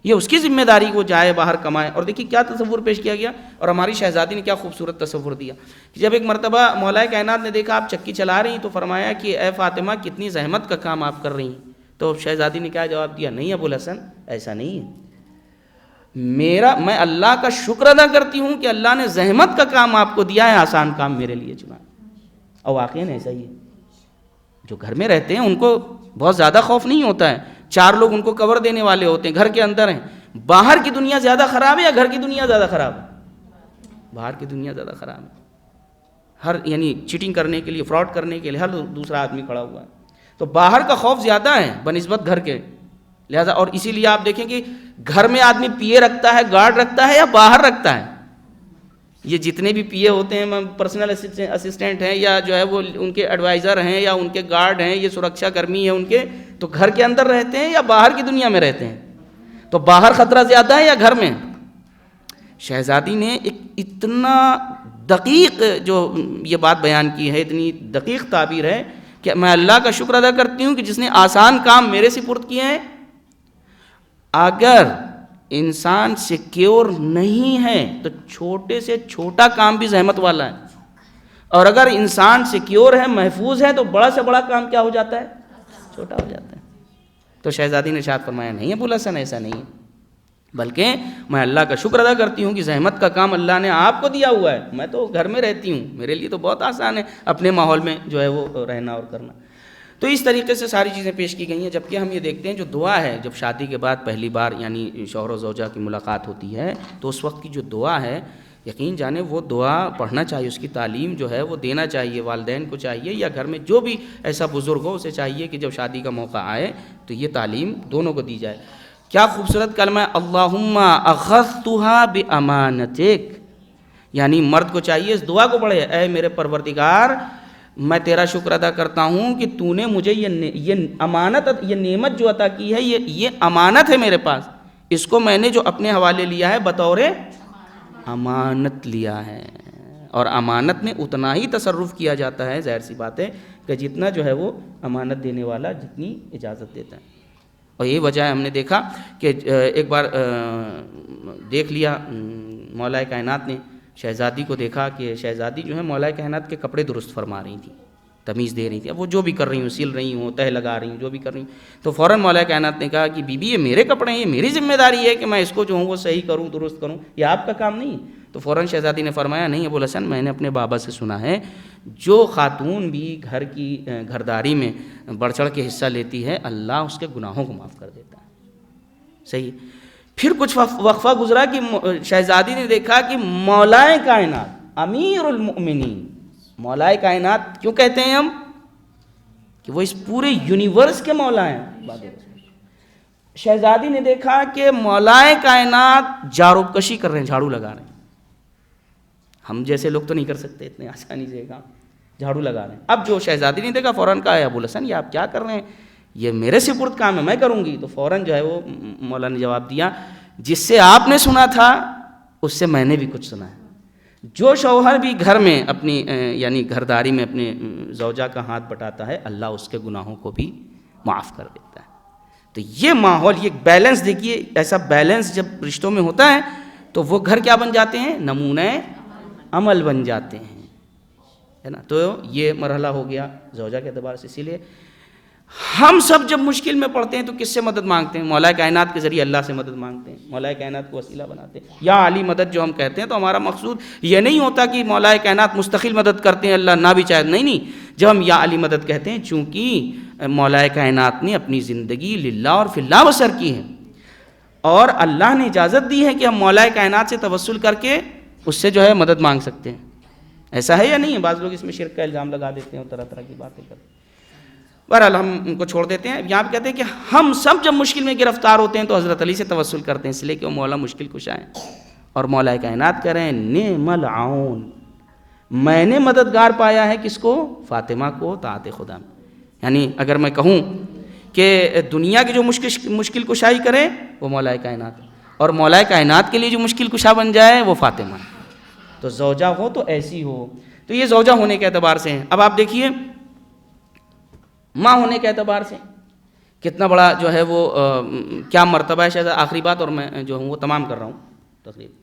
یہ اس کی ذمہ داری کو جائے باہر کمائے۔ اور دیکھیے کیا تصور پیش کیا گیا، اور ہماری شہزادی نے کیا خوبصورت تصور دیا کہ جب ایک مرتبہ مولا کائنات نے دیکھا آپ چکی چلا رہی ہیں تو فرمایا کہ اے فاطمہ کتنی زحمت کا کام آپ کر رہی ہیں۔ تو شہزادی نے کیا جواب دیا، نہیں ابوالحسن ایسا نہیں ہے، میں اللہ کا شکر ادا کرتی ہوں کہ اللہ نے زحمت کا کام آپ کو دیا ہے، آسان کام میرے لیے چنا۔ اور واقعاً ایسا ہی ہے، جو گھر میں رہتے ہیں ان کو بہت زیادہ خوف نہیں ہوتا ہے، 4 لوگ ان کو کور دینے والے ہوتے ہیں، گھر کے اندر ہیں۔ باہر کی دنیا زیادہ خراب ہے یا گھر کی دنیا زیادہ خراب ہے؟ باہر کی دنیا زیادہ خراب ہے، ہر یعنی چیٹنگ کرنے کے لیے، فراڈ کرنے کے لیے ہر دوسرا آدمی کھڑا ہوا ہے، تو باہر کا خوف زیادہ ہے بنسبت گھر کے، لہذا اور اسی لیے آپ دیکھیں کہ گھر میں آدمی پیے رکھتا ہے، گارڈ رکھتا ہے یا باہر رکھتا ہے؟ یہ جتنے بھی پیے ہوتے ہیں، پرسنل اسسٹنٹ ہیں یا جو ہے وہ ان کے ایڈوائزر ہیں یا ان کے گارڈ ہیں، یہ سرکشا کرمی ہیں ان کے، تو گھر کے اندر رہتے ہیں یا باہر کی دنیا میں رہتے ہیں؟ تو باہر خطرہ زیادہ ہے یا گھر میں؟ شہزادی نے ایک اتنا دقیق جو یہ بات بیان کی ہے، اتنی دقیق تعبیر ہے کہ میں اللہ کا شکر ادا کرتی ہوں کہ جس نے آسان کام میرے سپرد کیے ہیں۔ اگر انسان سیکیور نہیں ہے تو چھوٹے سے چھوٹا کام بھی زحمت والا ہے، اور اگر انسان سیکیور ہے، محفوظ ہے، تو بڑا سے بڑا کام کیا ہو جاتا ہے؟ چھوٹا ہو جاتا ہے۔ تو شہزادی نے ارشاد فرمایا نہیں ابوالحسن ایسا نہیں ہے، بلکہ میں اللہ کا شکر ادا کرتی ہوں کہ زحمت کا کام اللہ نے آپ کو دیا ہوا ہے، میں تو گھر میں رہتی ہوں، میرے لیے تو بہت آسان ہے اپنے ماحول میں جو ہے وہ رہنا اور کرنا۔ تو اس طریقے سے ساری چیزیں پیش کی گئی ہیں۔ جبکہ ہم یہ دیکھتے ہیں جو دعا ہے، جب شادی کے بعد پہلی بار یعنی شوہر و زوجہ کی ملاقات ہوتی ہے تو اس وقت کی جو دعا ہے، یقین جانے وہ دعا پڑھنا چاہیے، اس کی تعلیم جو ہے وہ دینا چاہیے، والدین کو چاہیے یا گھر میں جو بھی ایسا بزرگ ہو اسے چاہیے کہ جب شادی کا موقع آئے تو یہ تعلیم دونوں کو دی جائے۔ کیا خوبصورت کلمہ ہے، اللہم اخذتها بامانتک، یعنی مرد کو چاہیے اس دعا کو پڑھے، اے میرے پروردگار میں تیرا شکر ادا کرتا ہوں کہ تو نے مجھے یہ امانت، یہ نعمت جو عطا کی ہے، یہ امانت ہے میرے پاس، اس کو میں نے جو اپنے حوالے لیا ہے بطور امانت لیا ہے، اور امانت میں اتنا ہی تصرف کیا جاتا ہے، ظاہر سی بات ہے کہ جتنا جو ہے وہ امانت دینے والا جتنی اجازت دیتا ہے۔ اور یہی وجہ ہے ہم نے دیکھا کہ ایک بار دیکھ لیا مولا کائنات نے شہزادی کو دیکھا کہ شہزادی جو ہے مولا کائنات کے کپڑے درست فرما رہی تھی، تمیز دے رہی تھی، اب وہ جو بھی کر رہی ہوں، سل رہی ہوں، تہ لگا رہی ہوں، جو بھی کر رہی ہوں، تو فوراً مولا کائنات نے کہا کہ بی بی یہ میرے کپڑے ہیں، یہ میری ذمہ داری ہے کہ میں اس کو جو ہوں وہ صحیح کروں، درست کروں، یہ آپ کا کام نہیں ہے۔ تو فوراً شہزادی نے فرمایا نہیں ابوالحسن، میں نے اپنے بابا سے سنا ہے جو خاتون بھی گھر کی گھرداری میں بڑھ چڑھ کے حصہ لیتی ہے اللہ اس کے گناہوں کو معاف کر دیتا ہے۔ صحیح۔ پھر کچھ وقفہ گزرا کہ شہزادی نے دیکھا کہ مولائے کائنات امیر المؤمنین، مولائے کائنات کیوں کہتے ہیں ہم؟ کہ وہ اس پورے یونیورس کے مولا ہیں۔ شہزادی نے دیکھا کہ مولائے کائنات جارو کشی کر رہے ہیں، جھاڑو لگا رہے ہیں، ہم جیسے لوگ تو نہیں کر سکتے اتنے آسانی سے کام، جھاڑو لگا رہے ہیں۔ اب جو شہزادی نے دیکھا فوراً کہا ہے ابوالحسن یہ آپ کیا کر رہے ہیں، یہ میرے سپرد کام ہے، میں کروں گی۔ تو فوراً جو ہے وہ مولا نے جواب دیا جس سے آپ نے سنا تھا اس سے میں نے بھی کچھ سنا ہے۔ جو شوہر بھی گھر میں اپنی یعنی گھرداری میں اپنے زوجہ کا ہاتھ بٹاتا ہے اللہ اس کے گناہوں کو بھی معاف کر دیتا ہے۔ تو یہ ماحول، یہ بیلنس دیکھیے، ایسا بیلنس جب رشتوں میں ہوتا ہے تو وہ گھر کیا بن جاتے ہیں؟ نمونہ عمل بن جاتے ہیں، ہے نا۔ تو یہ مرحلہ ہو گیا زوجہ کے اعتبار سے۔ اسی لیے ہم سب جب مشکل میں پڑتے ہیں تو کس سے مدد مانگتے ہیں؟ مولا کائنات کے ذریعے اللہ سے مدد مانگتے ہیں، مولا کائنات کو وسیلہ بناتے ہیں۔ یا علی مدد جو ہم کہتے ہیں تو ہمارا مقصود یہ نہیں ہوتا کہ مولا کائنات مستقل مدد کرتے ہیں اللہ نہ بھی چاہے، نہیں۔ جب ہم یا علی مدد کہتے ہیں چونکہ مولا کائنات نے اپنی زندگی للہ اور فی اللہ بسر کی ہے، اور اللہ نے اجازت دی ہے کہ ہم مولا کائنات سے توسل کر کے اس سے جو ہے مدد مانگ سکتے ہیں۔ ایسا ہے یا نہیں ہے؟ بعض لوگ اس میں شرک کا الزام لگا دیتے ہیں اور طرح طرح کی باتیں کرتے ہیں۔ بہرحال ہم ان کو چھوڑ دیتے ہیں۔ یہاں پہ کہتے ہیں کہ ہم سب جب مشکل میں گرفتار ہوتے ہیں تو حضرت علی سے توسل کرتے ہیں، اس لیے کہ وہ مولا مشکل کشا ہیں، اور مولا کائنات کہہ رہے ہیں نعم العون، میں نے مددگار پایا ہے کس کو؟ فاطمہ کو طاعت خدا میں۔ یعنی اگر میں کہوں کہ دنیا کی جو مشکل کشائی کرے وہ مولا کائنات، اور مولا کائنات کے لیے جو مشکل کشا بن جائے وہ فاطمہ، تو زوجہ ہو تو ایسی ہو. تو یہ زوجہ ہونے کے اعتبار سے ہیں. اب آپ دیکھیے ماں ہونے کے اعتبار سے کتنا بڑا جو ہے وہ کیا مرتبہ ہے. شاید آخری بات اور میں جو ہوں وہ تمام کر رہا ہوں تقریباً.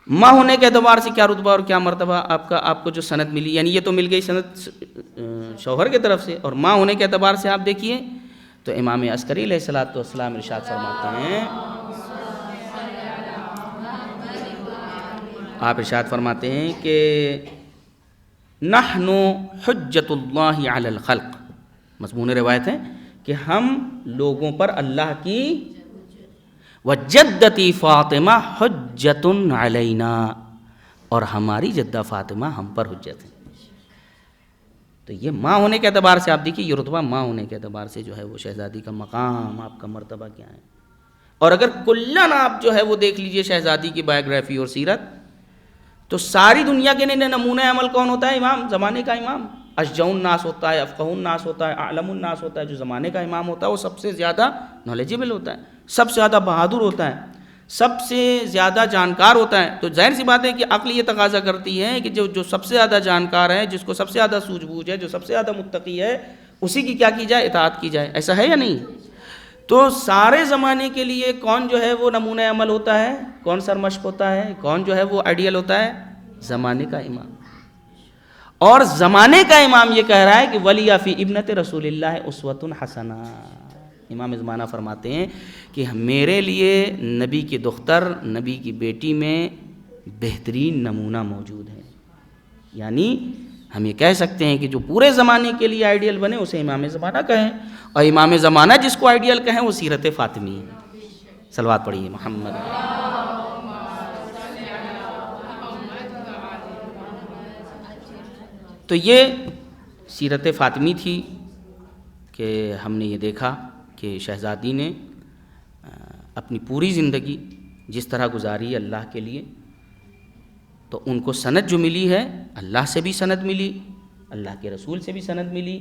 ماں ہونے کے اعتبار سے کیا رتبہ اور کیا مرتبہ آپ کو جو سند ملی، یعنی یہ تو مل گئی سند شوہر کی طرف سے، اور ماں ہونے کے اعتبار سے آپ دیکھیے تو امام عسکری علیہ الصلوۃ والسلام ارشاد فرماتے ہیں، آپ ارشاد فرماتے ہیں کہ نحن حجت اللہ علی الخلق، مضمون روایت ہے کہ ہم لوگوں پر اللہ کی، وجدتی فاطمہ حجت علینا، اور ہماری جدہ فاطمہ ہم پر حجت ہے. تو یہ ماں ہونے کے اعتبار سے آپ دیکھیے یہ رتبہ ماں ہونے کے اعتبار سے جو ہے وہ شہزادی کا مقام، آپ کا مرتبہ کیا ہے. اور اگر کلاً آپ جو ہے وہ دیکھ لیجئے شہزادی کی بایوگرافی اور سیرت، تو ساری دنیا کے نمونہ عمل کون ہوتا ہے؟ امام، زمانے کا امام. اشجع الناس ہوتا ہے، افقہ الناس ہوتا ہے، اعلم الناس ہوتا ہے. جو زمانے کا امام ہوتا ہے وہ سب سے زیادہ نالجبل ہوتا ہے، سب سے زیادہ بہادر ہوتا ہے، سب سے زیادہ جانکار ہوتا ہے. تو ظاہر سی بات ہے کہ عقل یہ تقاضا کرتی ہے کہ جو سب سے زیادہ جانکار ہے، جس کو سب سے زیادہ سوجھ بوجھ ہے، جو سب سے زیادہ متقی ہے، اسی کی کیا کی جائے؟ اطاعت کی جائے. ایسا ہے یا نہیں؟ تو سارے زمانے کے لیے کون جو ہے وہ نمونہ عمل ہوتا ہے، کون سرمشق ہوتا ہے، کون جو ہے وہ آئیڈیل ہوتا ہے؟ زمانے کا امام. اور زمانے کا امام یہ کہہ رہا ہے کہ ولی فی ابنت رسول اللہ اسوۃ حسنہ. امام زمانہ فرماتے ہیں کہ میرے لیے نبی کی دختر، نبی کی بیٹی میں بہترین نمونہ موجود ہے. یعنی ہم یہ کہہ سکتے ہیں کہ جو پورے زمانے کے لیے آئیڈیل بنے اسے امام زمانہ کہیں، اور امام زمانہ جس کو آئیڈیل کہیں وہ سیرت فاطمی ہے. صلوات پڑھیے محمد. تو یہ سیرت فاطمی تھی کہ ہم نے یہ دیکھا کہ شہزادی نے اپنی پوری زندگی جس طرح گزاری اللہ کے لیے، تو ان کو سند جو ملی ہے اللہ سے بھی سند ملی، اللہ کے رسول سے بھی سند ملی،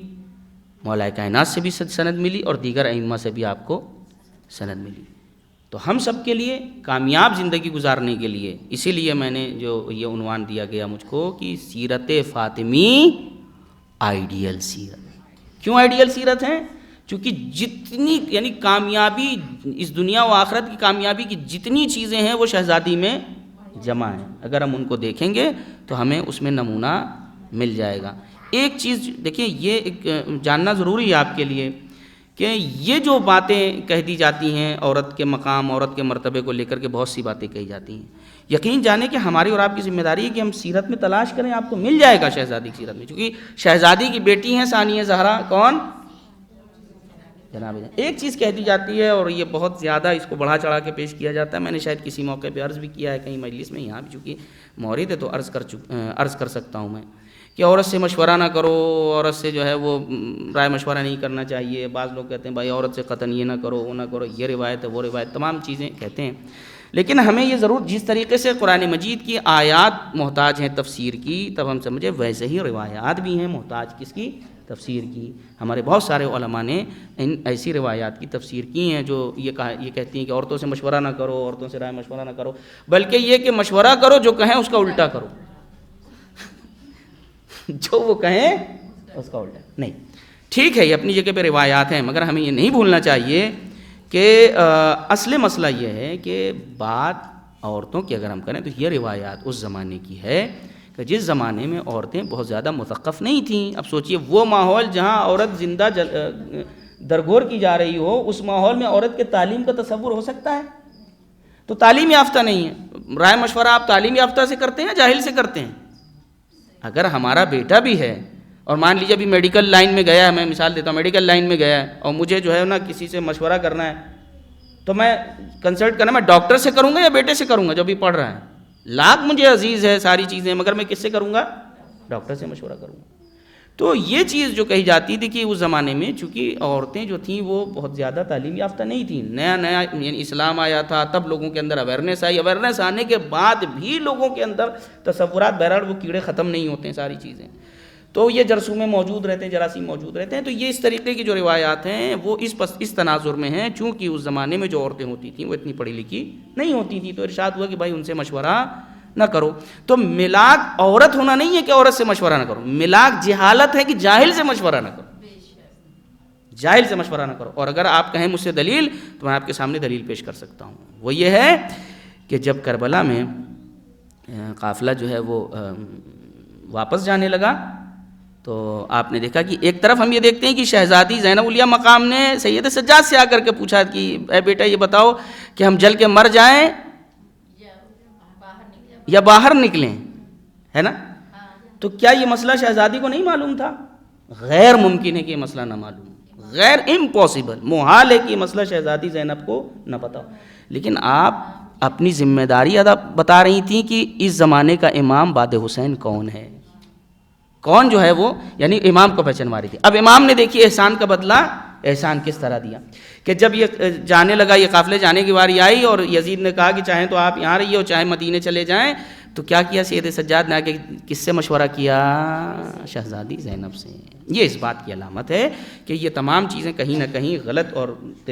مولا کائنات سے بھی سند ملی، اور دیگر ائمہ سے بھی آپ کو سند ملی. تو ہم سب کے لیے کامیاب زندگی گزارنے کے لیے اسی لیے میں نے جو یہ عنوان دیا گیا مجھ کو کہ سیرت فاطمی آئیڈیل سیرت. کیوں آئیڈیل سیرت ہے؟ چونکہ جتنی یعنی کامیابی اس دنیا و آخرت کی کامیابی کی جتنی چیزیں ہیں وہ شہزادی میں جمع ہیں. اگر ہم ان کو دیکھیں گے تو ہمیں اس میں نمونہ مل جائے گا. ایک چیز دیکھیں، یہ ایک جاننا ضروری ہے آپ کے لیے کہ یہ جو باتیں کہہ دی جاتی ہیں عورت کے مقام، عورت کے مرتبے کو لے کر کے بہت سی باتیں کہی جاتی ہیں. یقین جانیں کہ ہماری اور آپ کی ذمہ داری ہے کہ ہم سیرت میں تلاش کریں، آپ کو مل جائے گا شہزادی کی سیرت میں. چونکہ شہزادی کی بیٹی ہیں ثانیہ زہرا، کون؟ جناب. ایک چیز کہہ دی جاتی ہے اور یہ بہت زیادہ اس کو بڑھا چڑھا کے پیش کیا جاتا ہے. میں نے شاید کسی موقع پہ عرض بھی کیا ہے کہیں مجلس میں، یہاں بھی چونکہ مورد ہے تو عرض کر سکتا ہوں میں کہ عورت سے مشورہ نہ کرو، عورت سے جو ہے وہ رائے مشورہ نہیں کرنا چاہیے. بعض لوگ کہتے ہیں بھائی عورت سے قطن یہ نہ کرو، وہ نہ کرو، یہ روایت ہے وہ روایت، تمام چیزیں کہتے ہیں. لیکن ہمیں یہ ضرور جس طریقے سے قرآن مجید کی آیات محتاج ہیں تفسیر کی، تب ہم سمجھے ویسے ہی روایات بھی ہیں محتاج کس کی؟ تفسیر کی. ہمارے بہت سارے علماء نے ان ایسی روایات کی تفسیر کی ہیں جو یہ کہتی ہیں کہ عورتوں سے مشورہ نہ کرو، عورتوں سے رائے مشورہ نہ کرو، بلکہ یہ کہ مشورہ کرو، جو کہیں اس کا الٹا کرو. جو وہ کہیں اس کا الٹا نہیں. ٹھیک ہے یہ اپنی جگہ پہ روایات ہیں، مگر ہمیں یہ نہیں بھولنا چاہیے کہ اصل مسئلہ یہ ہے کہ بات عورتوں کی اگر ہم کریں تو یہ روایات اس زمانے کی ہے کہ جس زمانے میں عورتیں بہت زیادہ مثقف نہیں تھیں. اب سوچئے وہ ماحول جہاں عورت زندہ درگور کی جا رہی ہو، اس ماحول میں عورت کے تعلیم کا تصور ہو سکتا ہے؟ تو تعلیم یافتہ نہیں ہے. رائے مشورہ آپ تعلیم یافتہ سے کرتے ہیں یا جاہل سے کرتے ہیں؟ اگر ہمارا بیٹا بھی ہے اور مان لیجیے ابھی میڈیکل لائن میں گیا ہے، میں مثال دیتا ہوں، میڈیکل لائن میں گیا ہے اور مجھے جو ہے نا کسی سے مشورہ کرنا ہے، تو میں کنسلٹ کرنا میں ڈاکٹر سے کروں گا یا بیٹے سے کروں گا جو بھی پڑھ رہا ہے؟ لاکھ مجھے عزیز ہے ساری چیزیں، مگر میں کس سے کروں گا؟ ڈاکٹر سے مشورہ کروں گا. تو یہ چیز جو کہی جاتی تھی کہ اس زمانے میں چونکہ عورتیں جو تھیں وہ بہت زیادہ تعلیم یافتہ نہیں تھیں، نیا یعنی اسلام آیا تھا، تب لوگوں کے اندر اویئرنیس آئی. اویئرنیس آنے کے بعد بھی لوگوں کے اندر تصورات، بہرحال وہ کیڑے ختم نہیں ہوتے ہیں ساری چیزیں. تو یہ جرثومے موجود رہتے ہیں، جراثیم موجود رہتے ہیں. تو یہ اس طریقے کی جو روایات ہیں وہ اس تناظر میں ہیں، چونکہ اس زمانے میں جو عورتیں ہوتی تھیں وہ اتنی پڑھی لکھی نہیں ہوتی تھیں، تو ارشاد ہوا کہ بھائی ان سے مشورہ نہ کرو. تو ملاک عورت ہونا نہیں ہے کہ عورت سے مشورہ نہ کرو، ملاک جہالت ہے کہ جاہل سے مشورہ نہ کرو، جاہل سے مشورہ نہ کرو. اور اگر آپ کہیں مجھ سے دلیل تو میں آپ کے سامنے دلیل پیش کر سکتا ہوں. وہ یہ ہے کہ جب کربلا میں قافلہ جو ہے وہ واپس جانے لگا تو آپ نے دیکھا کہ ایک طرف ہم یہ دیکھتے ہیں کہ شہزادی زینب الیہ مقام نے سید سجاد سے آ کر کے پوچھا کہ اے بیٹا یہ بتاؤ کہ ہم جل کے مر جائیں یا باہر نکلیں، ہے نا. تو کیا یہ مسئلہ شہزادی کو نہیں معلوم تھا؟ غیر ممکن ہے کہ یہ مسئلہ نہ معلوم، غیر امپاسبل، محال ہے کہ یہ مسئلہ شہزادی زینب کو نہ پتا ہو. لیکن آپ اپنی ذمہ داری ادا بتا رہی تھیں کہ اس زمانے کا امام باد حسین کون ہے، کون جو ہے وہ، یعنی امام کو پہچانوا رہی تھی. اب امام نے دیکھیے احسان کا بدلہ احسان کس طرح دیا کہ جب یہ جانے لگا، یہ قافلے جانے کی باری آئی اور یزید نے کہا کہ چاہیں تو آپ یہاں رہیے اور چاہے مدینے چلے جائیں، تو کیا کیا سید سجاد نے آگے کس سے مشورہ کیا؟ شہزادی زینب سے. یہ اس بات کی علامت ہے کہ یہ تمام چیزیں کہیں نہ کہیں غلط اور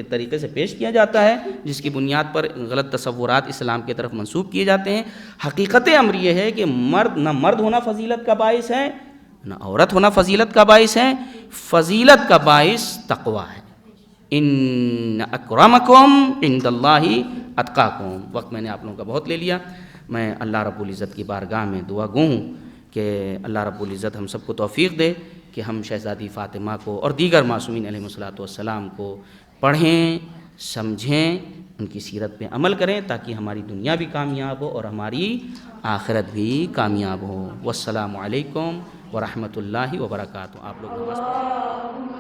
طریقے سے پیش کیا جاتا ہے، جس کی بنیاد پر غلط تصورات اسلام کی طرف منسوب کیے جاتے ہیں. حقیقت امر یہ ہے کہ مرد ہونا فضیلت کا باعث ہے نہ عورت ہونا فضیلت کا باعث ہے. فضیلت کا باعث تقوی ہے. ان اکرمکم عند اللہ اتقاکم. وقت میں نے آپ لوگوں کا بہت لے لیا. میں اللہ رب العزت کی بارگاہ میں دعا گو ہوں کہ اللہ رب العزت ہم سب کو توفیق دے کہ ہم شہزادی فاطمہ کو اور دیگر معصومین علیہ الصلوۃ والسلام کو پڑھیں، سمجھیں، ان کی سیرت پہ عمل کریں تاکہ ہماری دنیا بھی کامیاب ہو اور ہماری آخرت بھی کامیاب ہو. والسلام علیکم ورحمۃ اللہ وبرکاتہ. آپ لوگ نماز پڑھیں.